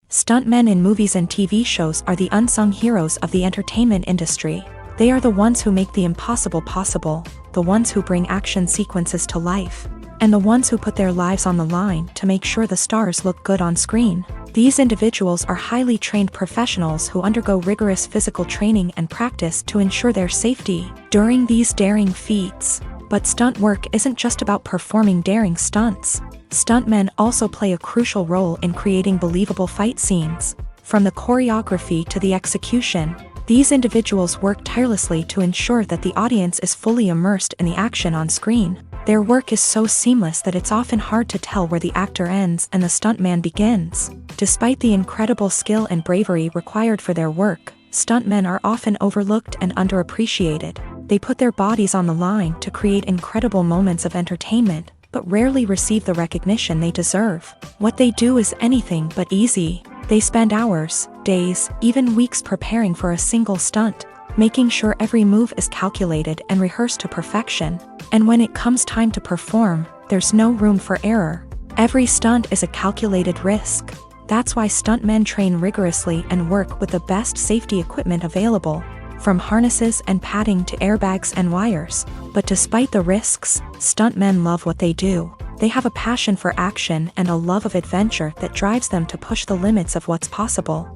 Speaker 1: Stuntmen in movies and TV shows are the unsung heroes of the entertainment industry. They are the ones who make the impossible possible, the ones who bring action sequences to life, and the ones who put their lives on the line to make sure the stars look good on screen. These individuals are highly trained professionals who undergo rigorous physical training and practice to ensure their safety during these daring feats. But stunt work isn't just about performing daring stunts. Stuntmen also play a crucial role in creating believable fight scenes. From the choreography to the execution, these individuals work tirelessly to ensure that the audience is fully immersed in the action on screen. Their work is so seamless that it's often hard to tell where the actor ends and the stuntman begins. Despite the incredible skill and bravery required for their work, stuntmen are often overlooked and underappreciated. They put their bodies on the line to create incredible moments of entertainment, but rarely receive the recognition they deserve. What they do is anything but easy. They spend hours, days, even weeks preparing for a single stunt, making sure every move is calculated and rehearsed to perfection. And when it comes time to perform, there's no room for error. Every stunt is a calculated risk. That's why stuntmen train rigorously and work with the best safety equipment available, from harnesses and padding to airbags and wires. But despite the risks, stuntmen love what they do. They have a passion for action and a love of adventure that drives them to push the limits of what's possible.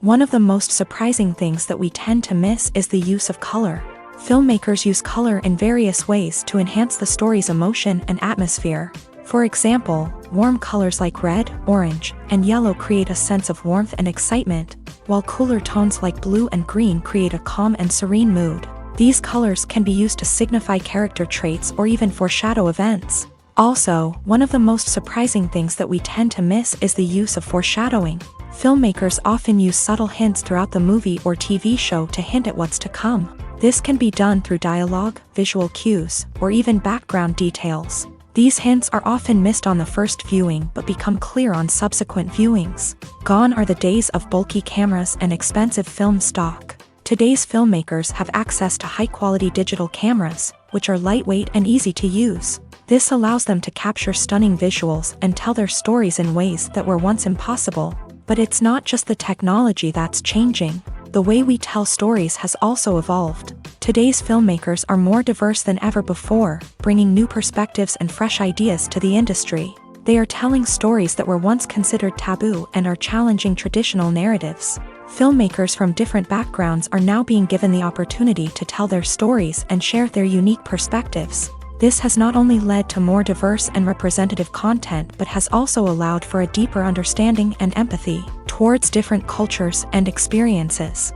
Speaker 1: One of the most surprising things that we tend to miss is the use of color. Filmmakers use color in various ways to enhance the story's emotion and atmosphere. For example, warm colors like red, orange, and yellow create a sense of warmth and excitement, while cooler tones like blue and green create a calm and serene mood. These colors can be used to signify character traits or even foreshadow events. Also, one of the most surprising things that we tend to miss is the use of foreshadowing. Filmmakers often use subtle hints throughout the movie or TV show to hint at what's to come. This can be done through dialogue, visual cues, or even background details. These hints are often missed on the first viewing but become clear on subsequent viewings. Gone are the days of bulky cameras and expensive film stock. Today's filmmakers have access to high-quality digital cameras, which are lightweight and easy to use. This allows them to capture stunning visuals and tell their stories in ways that were once impossible. But it's not just the technology that's changing. The way we tell stories has also evolved. Today's filmmakers are more diverse than ever before, bringing new perspectives and fresh ideas to the industry. They are telling stories that were once considered taboo and are challenging traditional narratives. Filmmakers from different backgrounds are now being given the opportunity to tell their stories and share their unique perspectives. This has not only led to more diverse and representative content but has also allowed for a deeper understanding and empathy towards different cultures and experiences.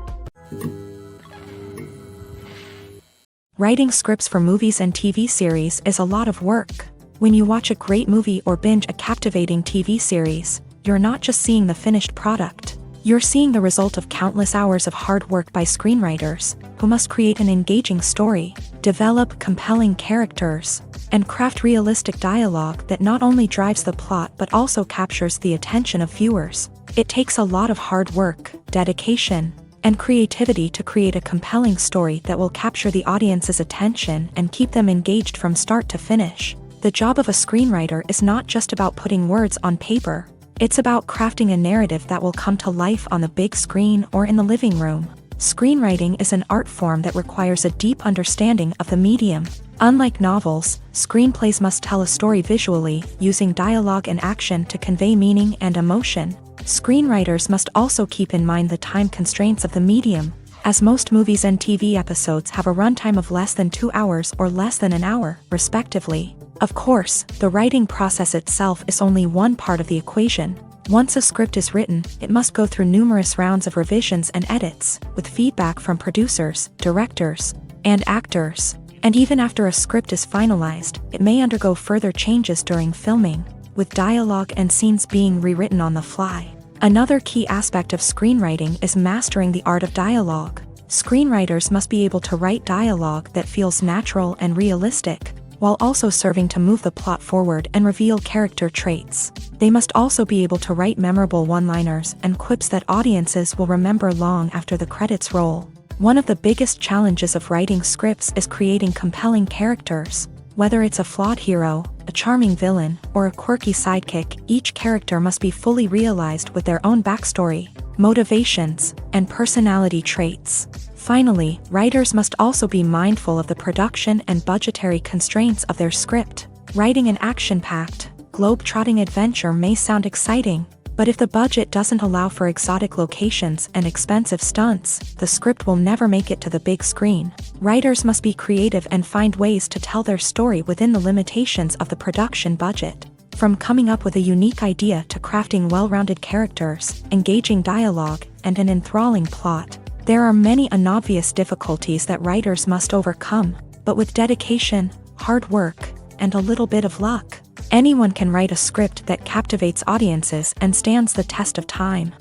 Speaker 1: Writing scripts for movies and TV series is a lot of work. When you watch a great movie or binge a captivating TV series, you're not just seeing the finished product. You're seeing the result of countless hours of hard work by screenwriters, who must create an engaging story, develop compelling characters, and craft realistic dialogue that not only drives the plot but also captures the attention of viewers. It takes a lot of hard work, dedication, and creativity to create a compelling story that will capture the audience's attention and keep them engaged from start to finish. The job of a screenwriter is not just about putting words on paper. It's about crafting a narrative that will come to life on the big screen or in the living room. Screenwriting is an art form that requires a deep understanding of the medium. Unlike novels, screenplays must tell a story visually, using dialogue and action to convey meaning and emotion. Screenwriters must also keep in mind the time constraints of the medium, as most movies and TV episodes have a runtime of less than 2 hours or less than an hour, respectively. Of course, the writing process itself is only one part of the equation. Once a script is written, it must go through numerous rounds of revisions and edits, with feedback from producers, directors, and actors. And even after a script is finalized, it may undergo further changes during filming, with dialogue and scenes being rewritten on the fly. Another key aspect of screenwriting is mastering the art of dialogue. Screenwriters must be able to write dialogue that feels natural and realistic, while also serving to move the plot forward and reveal character traits. They must also be able to write memorable one-liners and quips that audiences will remember long after the credits roll. One of the biggest challenges of writing scripts is creating compelling characters. Whether it's a flawed hero, a charming villain, or a quirky sidekick, each character must be fully realized with their own backstory, motivations, and personality traits. Finally, writers must also be mindful of the production and budgetary constraints of their script. Writing an action-packed, globe-trotting adventure may sound exciting, but if the budget doesn't allow for exotic locations and expensive stunts, the script will never make it to the big screen. Writers must be creative and find ways to tell their story within the limitations of the production budget. From coming up with a unique idea to crafting well-rounded characters, engaging dialogue, and an enthralling plot, there are many unobvious difficulties that writers must overcome, but with dedication, hard work, and a little bit of luck, anyone can write a script that captivates audiences and stands the test of time.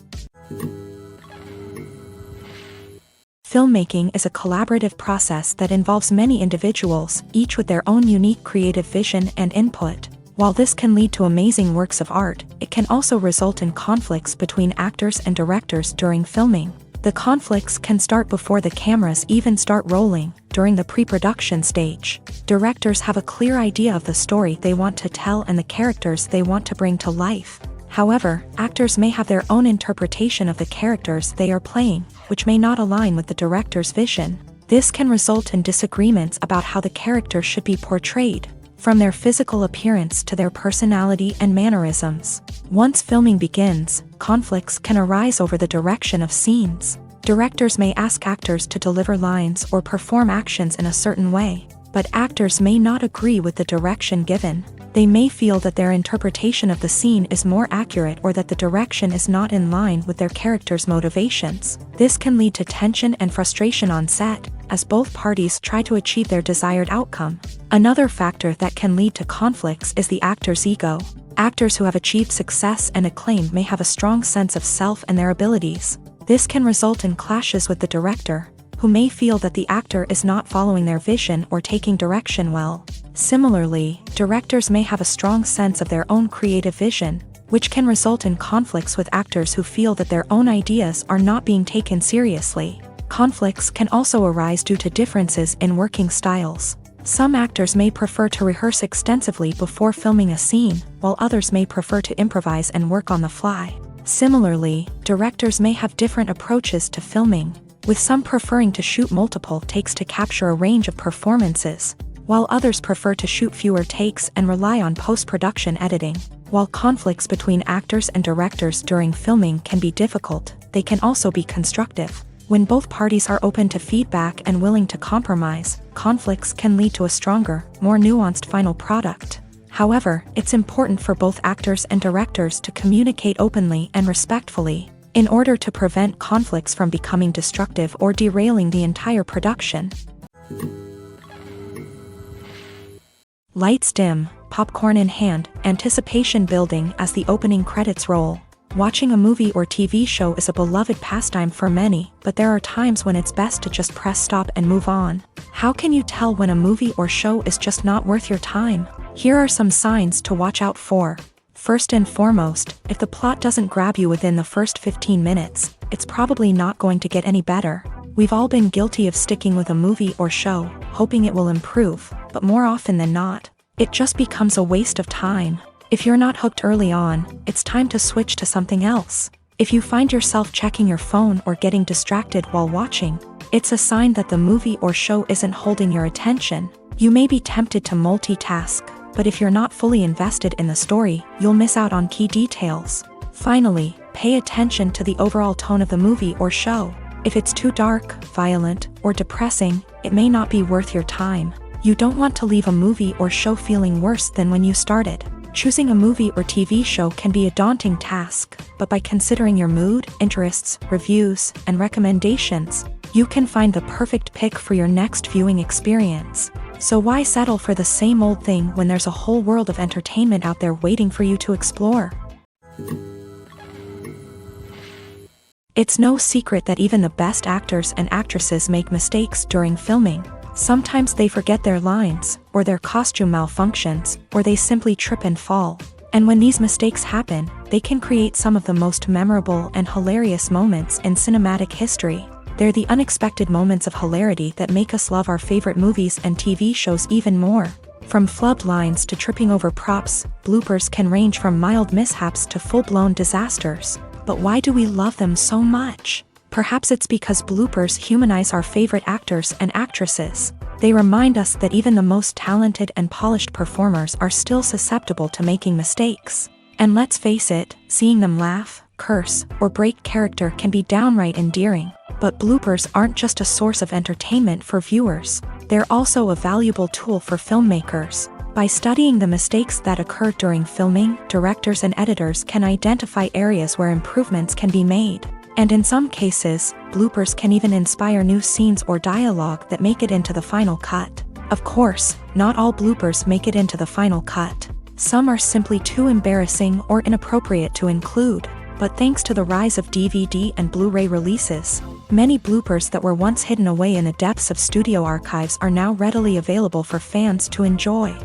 Speaker 1: Filmmaking is a collaborative process that involves many individuals, each with their own unique creative vision and input. While this can lead to amazing works of art, it can also result in conflicts between actors and directors during filming. The conflicts can start before the cameras even start rolling, during the pre-production stage. Directors have a clear idea of the story they want to tell and the characters they want to bring to life. However, actors may have their own interpretation of the characters they are playing, which may not align with the director's vision. This can result in disagreements about how the character should be portrayed, from their physical appearance to their personality and mannerisms. Once filming begins, conflicts can arise over the direction of scenes. Directors may ask actors to deliver lines or perform actions in a certain way, but actors may not agree with the direction given. They may feel that their interpretation of the scene is more accurate or that the direction is not in line with their character's motivations. This can lead to tension and frustration on set, as both parties try to achieve their desired outcome. Another factor that can lead to conflicts is the actor's ego. Actors who have achieved success and acclaim may have a strong sense of self and their abilities. This can result in clashes with the director, who may feel that the actor is not following their vision or taking direction well. Similarly, directors may have a strong sense of their own creative vision, which can result in conflicts with actors who feel that their own ideas are not being taken seriously. Conflicts can also arise due to differences in working styles. Some actors may prefer to rehearse extensively before filming a scene, while others may prefer to improvise and work on the fly. Similarly, directors may have different approaches to filming, with some preferring to shoot multiple takes to capture a range of performances, while others prefer to shoot fewer takes and rely on post-production editing. While conflicts between actors and directors during filming can be difficult, they can also be constructive. When both parties are open to feedback and willing to compromise, conflicts can lead to a stronger, more nuanced final product. However, it's important for both actors and directors to communicate openly and respectfully, in order to prevent conflicts from becoming destructive or derailing the entire production. Lights dim, popcorn in hand, anticipation building as the opening credits roll. Watching a movie or TV show is a beloved pastime for many, but there are times when it's best to just press stop and move on. How can you tell when a movie or show is just not worth your time? Here are some signs to watch out for. First and foremost, if the plot doesn't grab you within the first 15 minutes, it's probably not going to get any better. We've all been guilty of sticking with a movie or show, hoping it will improve, but more often than not, it just becomes a waste of time. If you're not hooked early on, it's time to switch to something else. If you find yourself checking your phone or getting distracted while watching, it's a sign that the movie or show isn't holding your attention. You may be tempted to multitask, but if you're not fully invested in the story, you'll miss out on key details. Finally, pay attention to the overall tone of the movie or show. If it's too dark, violent, or depressing, it may not be worth your time. You don't want to leave a movie or show feeling worse than when you started. Choosing a movie or TV show can be a daunting task, but by considering your mood, interests, reviews, and recommendations, you can find the perfect pick for your next viewing experience. So why settle for the same old thing when there's a whole world of entertainment out there waiting for you to explore? It's no secret that even the best actors and actresses make mistakes during filming. Sometimes they forget their lines, or their costume malfunctions, or they simply trip and fall. And when these mistakes happen, they can create some of the most memorable and hilarious moments in cinematic history. They're the unexpected moments of hilarity that make us love our favorite movies and TV shows even more. From flubbed lines to tripping over props, bloopers can range from mild mishaps to full-blown disasters. But why do we love them so much? Perhaps it's because bloopers humanize our favorite actors and actresses. They remind us that even the most talented and polished performers are still susceptible to making mistakes. And let's face it, seeing them laugh, curse, or break character can be downright endearing. But bloopers aren't just a source of entertainment for viewers. They're also a valuable tool for filmmakers. By studying the mistakes that occur during filming, directors and editors can identify areas where improvements can be made. And in some cases, bloopers can even inspire new scenes or dialogue that make it into the final cut. Of course, not all bloopers make it into the final cut. Some are simply too embarrassing or inappropriate to include. But thanks to the rise of DVD and Blu-ray releases, many bloopers that were once hidden away in the depths of studio archives are now readily available for fans to enjoy.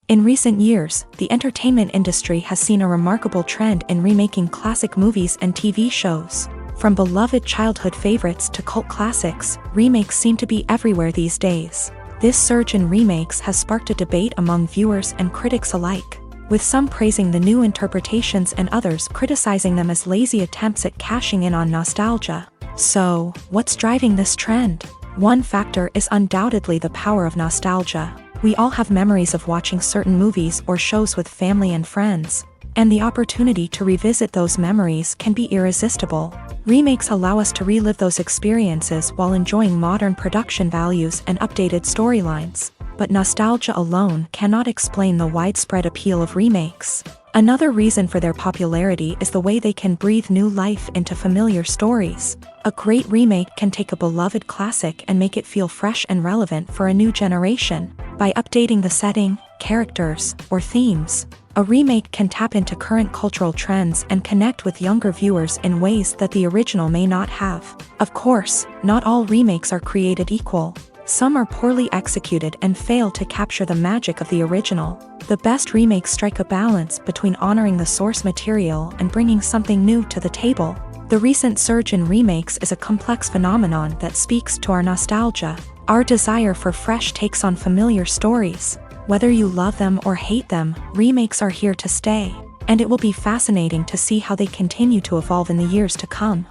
Speaker 1: In recent years, the entertainment industry has seen a remarkable trend in remaking classic movies and TV shows. From beloved childhood favorites to cult classics, remakes seem to be everywhere these days. This surge in remakes has sparked a debate among viewers and critics alike, with some praising the new interpretations and others criticizing them as lazy attempts at cashing in on nostalgia. So, what's driving this trend? One factor is undoubtedly the power of nostalgia. We all have memories of watching certain movies or shows with family and friends, and the opportunity to revisit those memories can be irresistible. Remakes allow us to relive those experiences while enjoying modern production values and updated storylines. But nostalgia alone cannot explain the widespread appeal of remakes. Another reason for their popularity is the way they can breathe new life into familiar stories. A great remake can take a beloved classic and make it feel fresh and relevant for a new generation. By updating the setting, characters, or themes, a remake can tap into current cultural trends and connect with younger viewers in ways that the original may not have. Of course, not all remakes are created equal. Some are poorly executed and fail to capture the magic of the original. The best remakes strike a balance between honoring the source material and bringing something new to the table. The recent surge in remakes is a complex phenomenon that speaks to our nostalgia, our desire for fresh takes on familiar stories. Whether you love them or hate them, remakes are here to stay, and it will be fascinating to see how they continue to evolve in the years to come.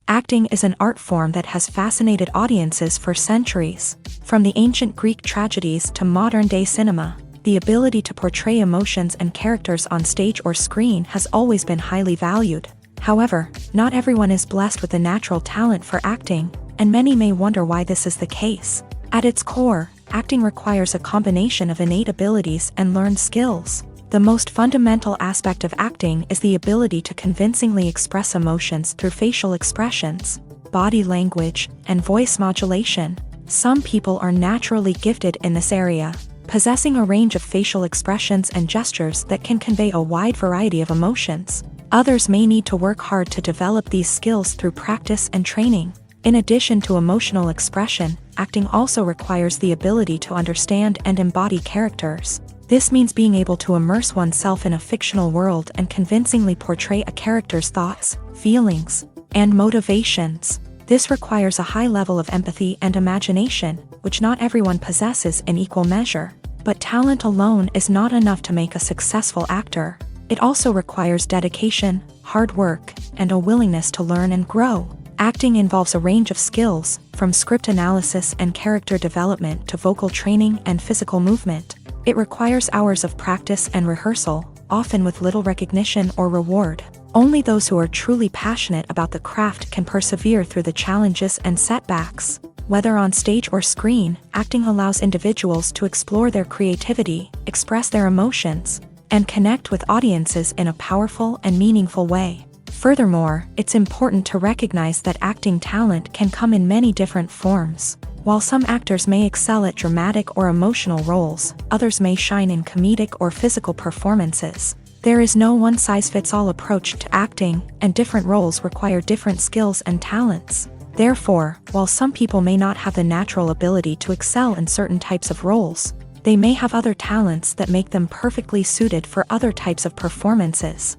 Speaker 1: Acting is an art form that has fascinated audiences for centuries. From the ancient Greek tragedies to modern-day cinema, the ability to portray emotions and characters on stage or screen has always been highly valued. However, not everyone is blessed with the natural talent for acting, and many may wonder why this is the case. At its core, acting requires a combination of innate abilities and learned skills. The most fundamental aspect of acting is the ability to convincingly express emotions through facial expressions, body language, and voice modulation. Some people are naturally gifted in this area, possessing a range of facial expressions and gestures that can convey a wide variety of emotions. Others may need to work hard to develop these skills through practice and training. In addition to emotional expression, acting also requires the ability to understand and embody characters. This means being able to immerse oneself in a fictional world and convincingly portray a character's thoughts, feelings, and motivations. This requires a high level of empathy and imagination, which not everyone possesses in equal measure. But talent alone is not enough to make a successful actor. It also requires dedication, hard work, and a willingness to learn and grow. Acting involves a range of skills, from script analysis and character development to vocal training and physical movement. It requires hours of practice and rehearsal, often with little recognition or reward. Only those who are truly passionate about the craft can persevere through the challenges and setbacks. Whether on stage or screen, acting allows individuals to explore their creativity, express their emotions, and connect with audiences in a powerful and meaningful way. Furthermore, it's important to recognize that acting talent can come in many different forms. While some actors may excel at dramatic or emotional roles, others may shine in comedic or physical performances. There is no one-size-fits-all approach to acting, and different roles require different skills and talents. Therefore, while some people may not have the natural ability to excel in certain types of roles, they may have other talents that make them perfectly suited for other types of performances.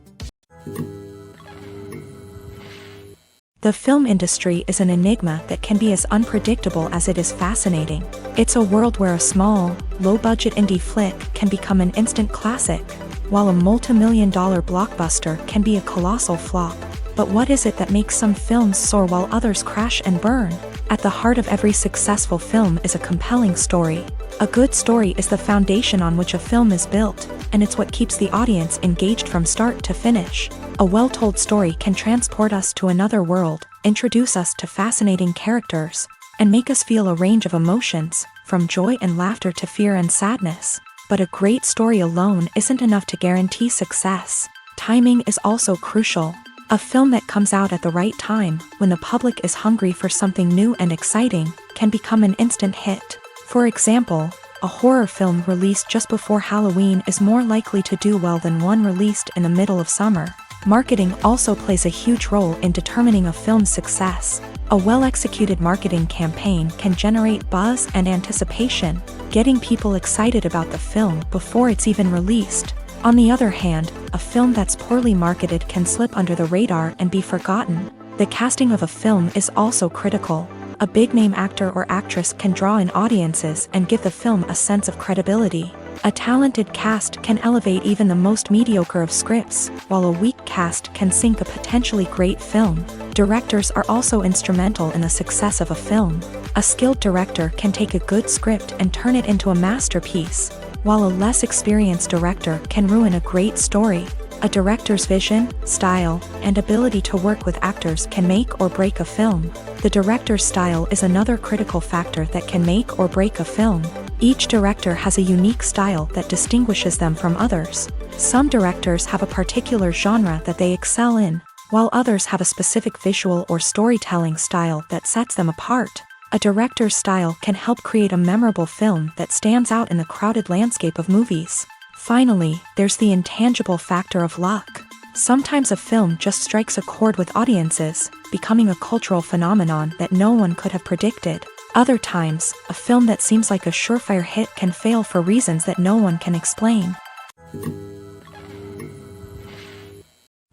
Speaker 1: The film industry is an enigma that can be as unpredictable as it is fascinating. It's a world where a small, low-budget indie flick can become an instant classic, while a multi-million-dollar blockbuster can be a colossal flop. But what is it that makes some films soar while others crash and burn? At the heart of every successful film is a compelling story. A good story is the foundation on which a film is built, and it's what keeps the audience engaged from start to finish. A well-told story can transport us to another world, introduce us to fascinating characters, and make us feel a range of emotions, from joy and laughter to fear and sadness. But a great story alone isn't enough to guarantee success. Timing is also crucial. A film that comes out at the right time, when the public is hungry for something new and exciting, can become an instant hit. For example, a horror film released just before Halloween is more likely to do well than one released in the middle of summer. Marketing also plays a huge role in determining a film's success. A well-executed marketing campaign can generate buzz and anticipation, getting people excited about the film before it's even released. On the other hand, a film that's poorly marketed can slip under the radar and be forgotten. The casting of a film is also critical. A big-name actor or actress can draw in audiences and give the film a sense of credibility. A talented cast can elevate even the most mediocre of scripts, while a weak cast can sink a potentially great film. Directors are also instrumental in the success of a film. A skilled director can take a good script and turn it into a masterpiece, while a less experienced director can ruin a great story. A director's vision, style, and ability to work with actors can make or break a film. The director's style is another critical factor that can make or break a film. Each director has a unique style that distinguishes them from others. Some directors have a particular genre that they excel in, while others have a specific visual or storytelling style that sets them apart. A director's style can help create a memorable film that stands out in the crowded landscape of movies. Finally, there's the intangible factor of luck. Sometimes a film just strikes a chord with audiences, becoming a cultural phenomenon that no one could have predicted. Other times, a film that seems like a surefire hit can fail for reasons that no one can explain.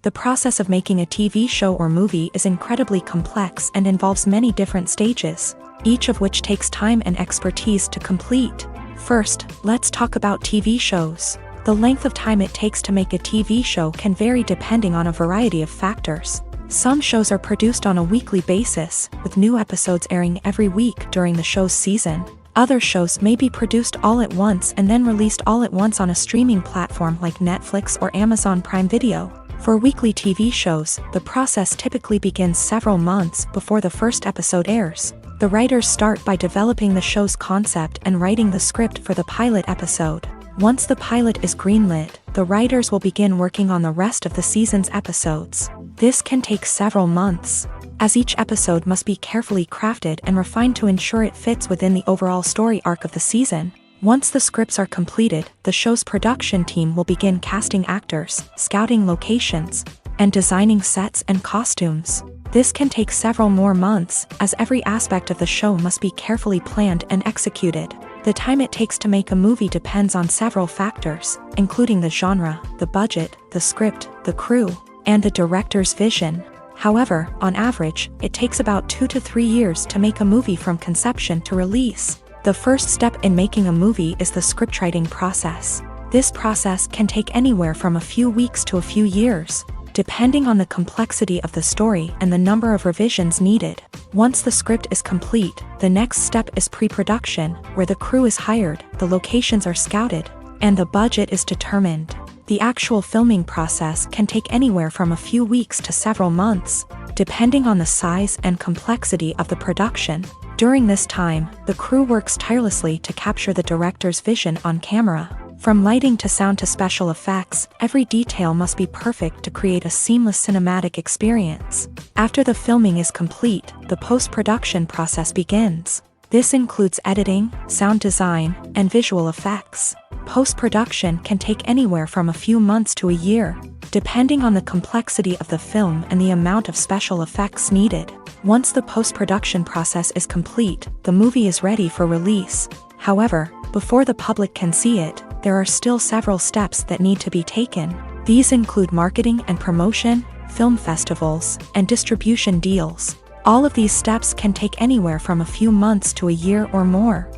Speaker 1: The process of making a TV show or movie is incredibly complex and involves many different stages, each of which takes time and expertise to complete. First, let's talk about TV shows. The length of time it takes to make a TV show can vary depending on a variety of factors. Some shows are produced on a weekly basis, with new episodes airing every week during the show's season. Other shows may be produced all at once and then released all at once on a streaming platform like Netflix or Amazon Prime Video. For weekly TV shows, the process typically begins several months before the first episode airs. The writers start by developing the show's concept and writing the script for the pilot episode. Once the pilot is greenlit, the writers will begin working on the rest of the season's episodes. This can take several months, as each episode must be carefully crafted and refined to ensure it fits within the overall story arc of the season. Once the scripts are completed, the show's production team will begin casting actors, scouting locations, and designing sets and costumes. This can take several more months, as every aspect of the show must be carefully planned and executed. The time it takes to make a movie depends on several factors, including the genre, the budget, the script, the crew, and the director's vision. However, on average, it takes about 2 to 3 years to make a movie from conception to release. The first step in making a movie is the scriptwriting process. This process can take anywhere from a few weeks to a few years, depending on the complexity of the story and the number of revisions needed. Once the script is complete, the next step is pre-production, where the crew is hired, the locations are scouted, and the budget is determined. The actual filming process can take anywhere from a few weeks to several months, depending on the size and complexity of the production. During this time, the crew works tirelessly to capture the director's vision on camera. From lighting to sound to special effects, every detail must be perfect to create a seamless cinematic experience. After the filming is complete, the post-production process begins. This includes editing, sound design, and visual effects. Post-production can take anywhere from a few months to a year, depending on the complexity of the film and the amount of special effects needed. Once the post-production process is complete, the movie is ready for release. However, before the public can see it, there are still several steps that need to be taken. These include marketing and promotion, film festivals, and distribution deals. All of these steps can take anywhere from a few months to a year or more.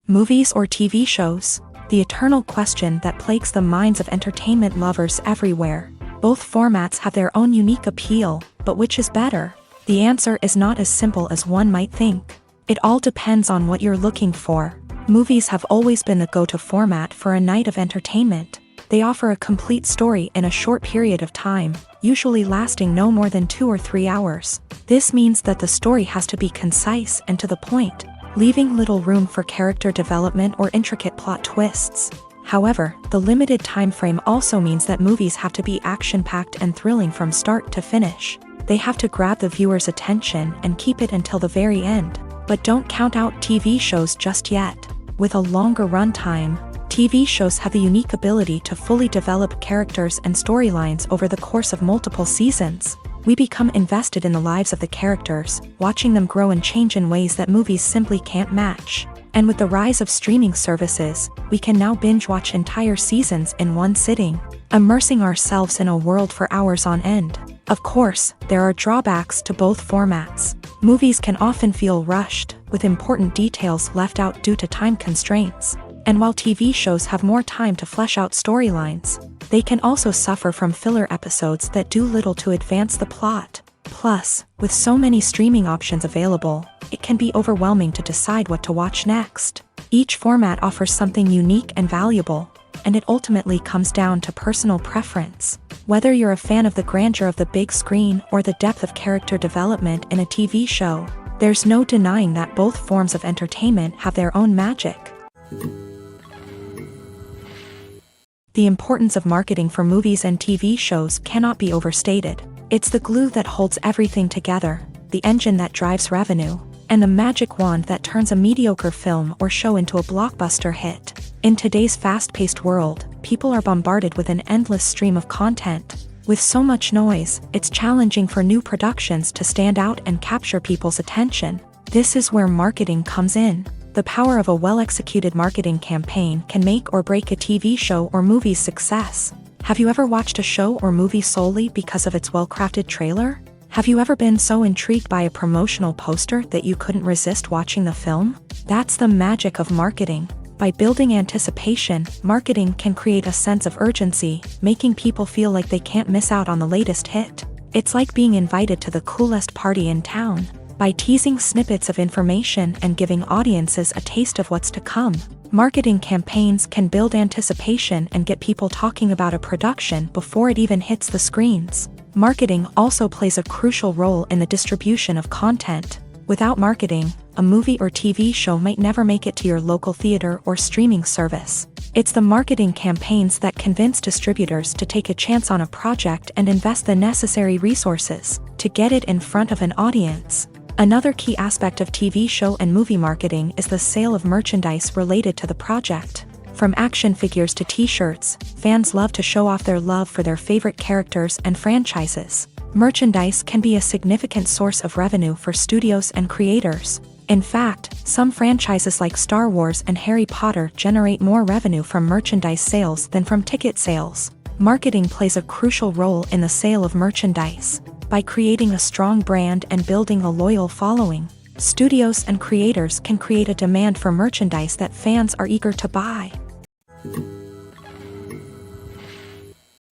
Speaker 1: Movies or TV shows? The eternal question that plagues the minds of entertainment lovers everywhere. Both formats have their own unique appeal, but which is better? The answer is not as simple as one might think. It all depends on what you're looking for. Movies have always been the go-to format for a night of entertainment. They offer a complete story in a short period of time, usually lasting no more than 2 or 3 hours. This means that the story has to be concise and to the point, leaving little room for character development or intricate plot twists. However, the limited time frame also means that movies have to be action-packed and thrilling from start to finish. They have to grab the viewer's attention and keep it until the very end. But don't count out TV shows just yet. With a longer runtime, TV shows have the unique ability to fully develop characters and storylines over the course of multiple seasons. We become invested in the lives of the characters, watching them grow and change in ways that movies simply can't match. And with the rise of streaming services, we can now binge-watch entire seasons in one sitting, immersing ourselves in a world for hours on end. Of course, there are drawbacks to both formats. Movies can often feel rushed, with important details left out due to time constraints. And while TV shows have more time to flesh out storylines, they can also suffer from filler episodes that do little to advance the plot. Plus, with so many streaming options available, it can be overwhelming to decide what to watch next. Each format offers something unique and valuable, and it ultimately comes down to personal preference. Whether you're a fan of the grandeur of the big screen or the depth of character development in a TV show, there's no denying that both forms of entertainment have their own magic. The importance of marketing for movies and TV shows cannot be overstated. It's the glue that holds everything together, the engine that drives revenue, and the magic wand that turns a mediocre film or show into a blockbuster hit. In today's fast-paced world, people are bombarded with an endless stream of content. With so much noise, it's challenging for new productions to stand out and capture people's attention. This is where marketing comes in. The power of a well-executed marketing campaign can make or break a TV show or movie's success. Have you ever watched a show or movie solely because of its well-crafted trailer? Have you ever been so intrigued by a promotional poster that you couldn't resist watching the film? That's the magic of marketing. By building anticipation, marketing can create a sense of urgency, making people feel like they can't miss out on the latest hit. It's like being invited to the coolest party in town. By teasing snippets of information and giving audiences a taste of what's to come, marketing campaigns can build anticipation and get people talking about a production before it even hits the screens. Marketing also plays a crucial role in the distribution of content. Without marketing, a movie or TV show might never make it to your local theater or streaming service. It's the marketing campaigns that convince distributors to take a chance on a project and invest the necessary resources to get it in front of an audience. Another key aspect of TV show and movie marketing is the sale of merchandise related to the project. From action figures to t-shirts, fans love to show off their love for their favorite characters and franchises. Merchandise can be a significant source of revenue for studios and creators. In fact, some franchises like Star Wars and Harry Potter generate more revenue from merchandise sales than from ticket sales. Marketing plays a crucial role in the sale of merchandise. By creating a strong brand and building a loyal following, studios and creators can create a demand for merchandise that fans are eager to buy.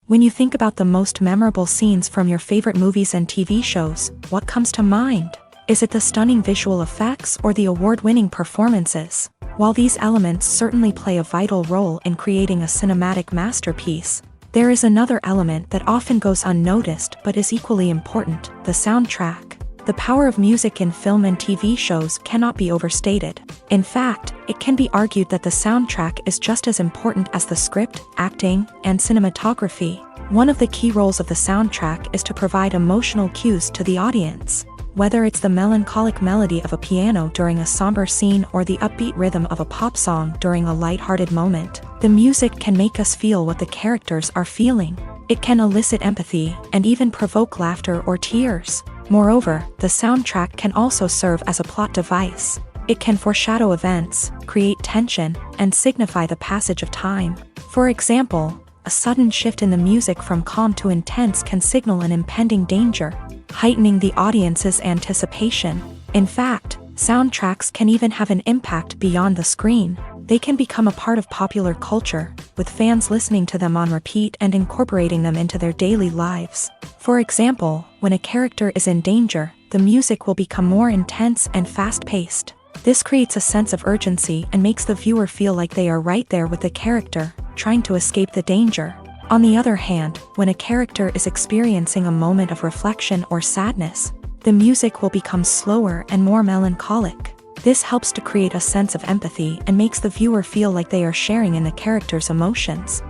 Speaker 1: When you think about the most memorable scenes from your favorite movies and TV shows, what comes to mind? Is it the stunning visual effects or the award-winning performances? While these elements certainly play a vital role in creating a cinematic masterpiece, there is another element that often goes unnoticed but is equally important: the soundtrack. The power of music in film and TV shows cannot be overstated. In fact, it can be argued that the soundtrack is just as important as the script, acting, and cinematography. One of the key roles of the soundtrack is to provide emotional cues to the audience. Whether it's the melancholic melody of a piano during a somber scene or the upbeat rhythm of a pop song during a light-hearted moment, the music can make us feel what the characters are feeling. It can elicit empathy and even provoke laughter or tears. Moreover, the soundtrack can also serve as a plot device. It can foreshadow events, create tension, and signify the passage of time. For example, a sudden shift in the music from calm to intense can signal an impending danger, heightening the audience's anticipation. In fact, soundtracks can even have an impact beyond the screen. They can become a part of popular culture, with fans listening to them on repeat and incorporating them into their daily lives. For example, when a character is in danger, the music will become more intense and fast-paced. This creates a sense of urgency and makes the viewer feel like they are right there with the character, trying to escape the danger. On the other hand, when a character is experiencing a moment of reflection or sadness, the music will become slower and more melancholic. This helps to create a sense of empathy and makes the viewer feel like they are sharing in the character's emotions.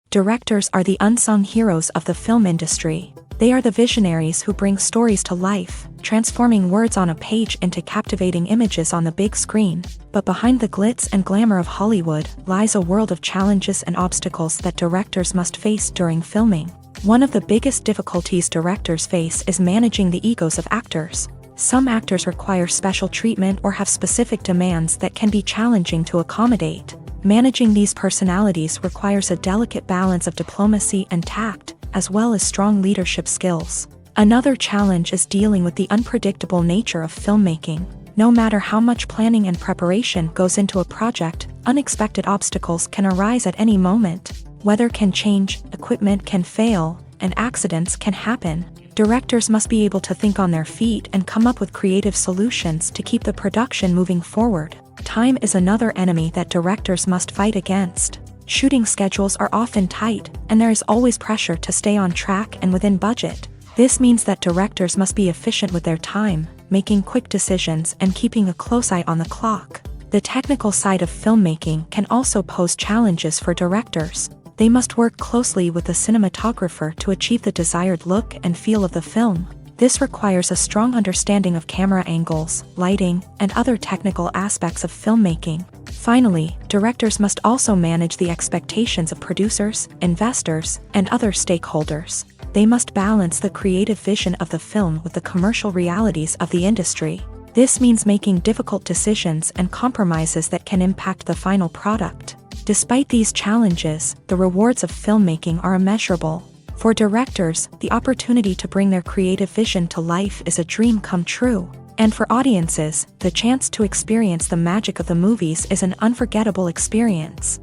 Speaker 1: Directors are the unsung heroes of the film industry. They are the visionaries who bring stories to life, transforming words on a page into captivating images on the big screen. But behind the glitz and glamour of Hollywood lies a world of challenges and obstacles that directors must face during filming. One of the biggest difficulties directors face is managing the egos of actors. Some actors require special treatment or have specific demands that can be challenging to accommodate. Managing these personalities requires a delicate balance of diplomacy and tact, as well as strong leadership skills. Another challenge is dealing with the unpredictable nature of filmmaking. No matter how much planning and preparation goes into a project, unexpected obstacles can arise at any moment. Weather can change, equipment can fail, and accidents can happen. Directors must be able to think on their feet and come up with creative solutions to keep the production moving forward. Time is another enemy that directors must fight against. Shooting schedules are often tight, and there is always pressure to stay on track and within budget. This means that directors must be efficient with their time, making quick decisions and keeping a close eye on the clock. The technical side of filmmaking can also pose challenges for directors. They must work closely with the cinematographer to achieve the desired look and feel of the film. This requires a strong understanding of camera angles, lighting, and other technical aspects of filmmaking. Finally, directors must also manage the expectations of producers, investors, and other stakeholders. They must balance the creative vision of the film with the commercial realities of the industry. This means making difficult decisions and compromises that can impact the final product. Despite these challenges, the rewards of filmmaking are immeasurable. For directors, the opportunity to bring their creative vision to life is a dream come true. And for audiences, the chance to experience the magic of the movies is an unforgettable experience.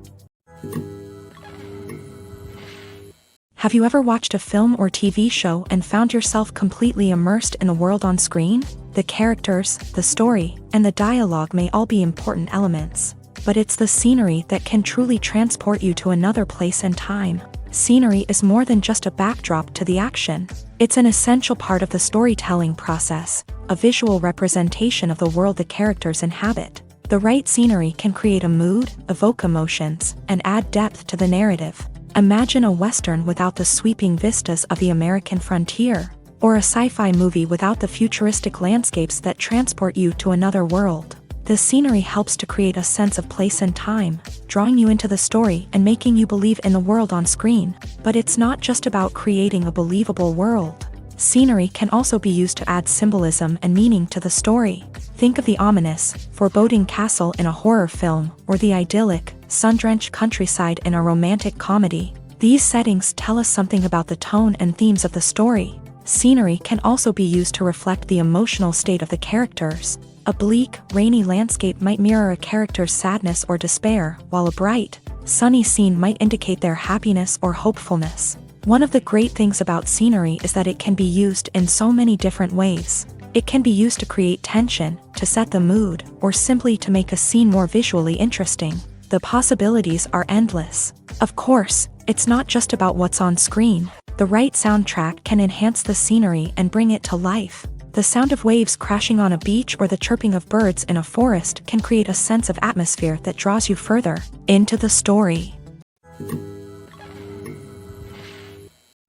Speaker 1: Have you ever watched a film or TV show and found yourself completely immersed in the world on screen? The characters, the story, and the dialogue may all be important elements. But it's the scenery that can truly transport you to another place and time. Scenery is more than just a backdrop to the action. It's an essential part of the storytelling process, a visual representation of the world the characters inhabit. The right scenery can create a mood, evoke emotions, and add depth to the narrative. Imagine a Western without the sweeping vistas of the American frontier, or a sci-fi movie without the futuristic landscapes that transport you to another world. The scenery helps to create a sense of place and time, drawing you into the story and making you believe in the world on screen. But it's not just about creating a believable world. Scenery can also be used to add symbolism and meaning to the story. Think of the ominous, foreboding castle in a horror film, or the idyllic, sun-drenched countryside in a romantic comedy. These settings tell us something about the tone and themes of the story. Scenery can also be used to reflect the emotional state of the characters. A bleak, rainy landscape might mirror a character's sadness or despair, while a bright, sunny scene might indicate their happiness or hopefulness. One of the great things about scenery is that it can be used in so many different ways. It can be used to create tension, to set the mood, or simply to make a scene more visually interesting. The possibilities are endless. Of course, it's not just about what's on screen. The right soundtrack can enhance the scenery and bring it to life. The sound of waves crashing on a beach or the chirping of birds in a forest can create a sense of atmosphere that draws you further into the story.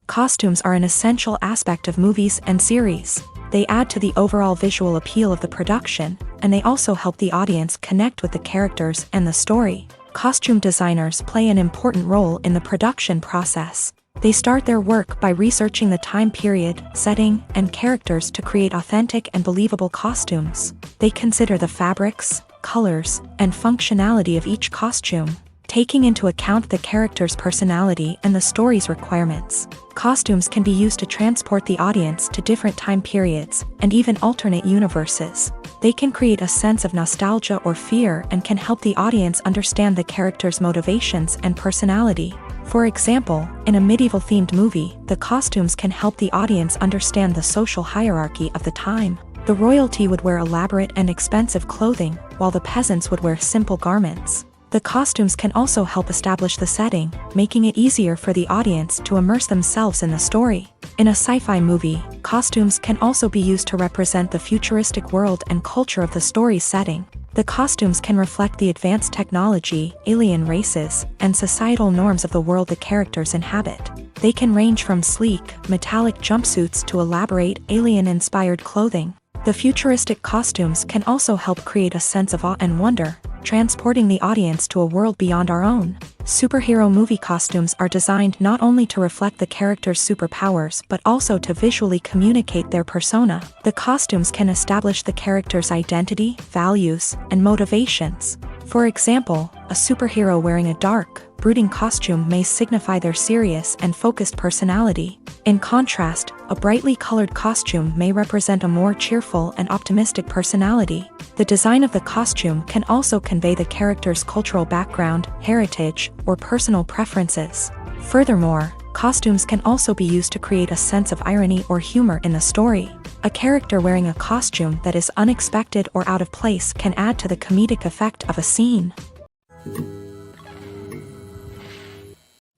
Speaker 1: Costumes are an essential aspect of movies and series. They add to the overall visual appeal of the production, and they also help the audience connect with the characters and the story. Costume designers play an important role in the production process. They start their work by researching the time period, setting, and characters to create authentic and believable costumes. They consider the fabrics, colors, and functionality of each costume, taking into account the character's personality and the story's requirements. Costumes can be used to transport the audience to different time periods and even alternate universes. They can create a sense of nostalgia or fear and can help the audience understand the character's motivations and personality. For example, in a medieval-themed movie, the costumes can help the audience understand the social hierarchy of the time. The royalty would wear elaborate and expensive clothing, while the peasants would wear simple garments. The costumes can also help establish the setting, making it easier for the audience to immerse themselves in the story. In a sci-fi movie, costumes can also be used to represent the futuristic world and culture of the story's setting. The costumes can reflect the advanced technology, alien races, and societal norms of the world the characters inhabit. They can range from sleek, metallic jumpsuits to elaborate, alien-inspired clothing. The futuristic costumes can also help create a sense of awe and wonder, transporting the audience to a world beyond our own. Superhero movie costumes are designed not only to reflect the character's superpowers but also to visually communicate their persona. The costumes can establish the character's identity, values, and motivations. For example, a superhero wearing a dark, brooding costume may signify their serious and focused personality. In contrast, a brightly colored costume may represent a more cheerful and optimistic personality. The design of the costume can also convey the character's cultural background, heritage, or personal preferences. Furthermore, costumes can also be used to create a sense of irony or humor in the story. A character wearing a costume that is unexpected or out of place can add to the comedic effect of a scene.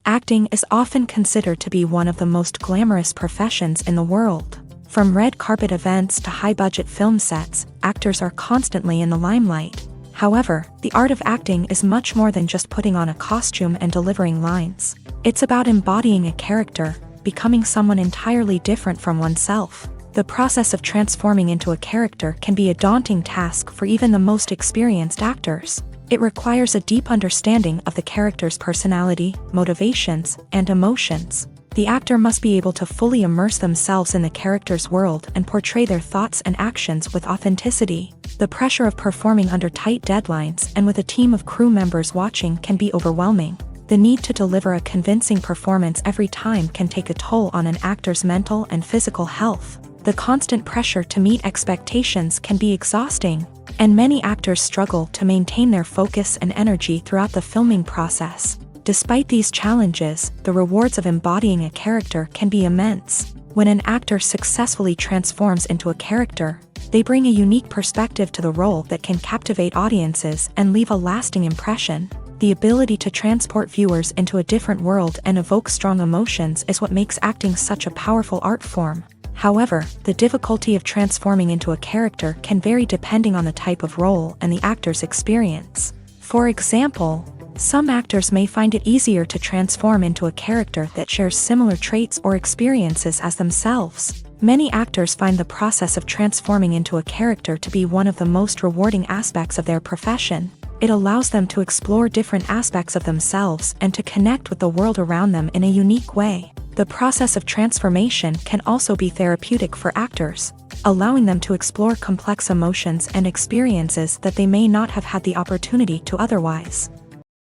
Speaker 1: Acting is often considered to be one of the most glamorous professions in the world. From red carpet events to high-budget film sets, actors are constantly in the limelight. However, the art of acting is much more than just putting on a costume and delivering lines. It's about embodying a character, becoming someone entirely different from oneself. The process of transforming into a character can be a daunting task for even the most experienced actors. It requires a deep understanding of the character's personality, motivations, and emotions. The actor must be able to fully immerse themselves in the character's world and portray their thoughts and actions with authenticity. The pressure of performing under tight deadlines and with a team of crew members watching can be overwhelming. The need to deliver a convincing performance every time can take a toll on an actor's mental and physical health. The constant pressure to meet expectations can be exhausting, and many actors struggle to maintain their focus and energy throughout the filming process. Despite these challenges, the rewards of embodying a character can be immense. When an actor successfully transforms into a character, they bring a unique perspective to the role that can captivate audiences and leave a lasting impression. The ability to transport viewers into a different world and evoke strong emotions is what makes acting such a powerful art form. However, the difficulty of transforming into a character can vary depending on the type of role and the actor's experience. For example, some actors may find it easier to transform into a character that shares similar traits or experiences as themselves. Many actors find the process of transforming into a character to be one of the most rewarding aspects of their profession. It allows them to explore different aspects of themselves and to connect with the world around them in a unique way. The process of transformation can also be therapeutic for actors, allowing them to explore complex emotions and experiences that they may not have had the opportunity to otherwise.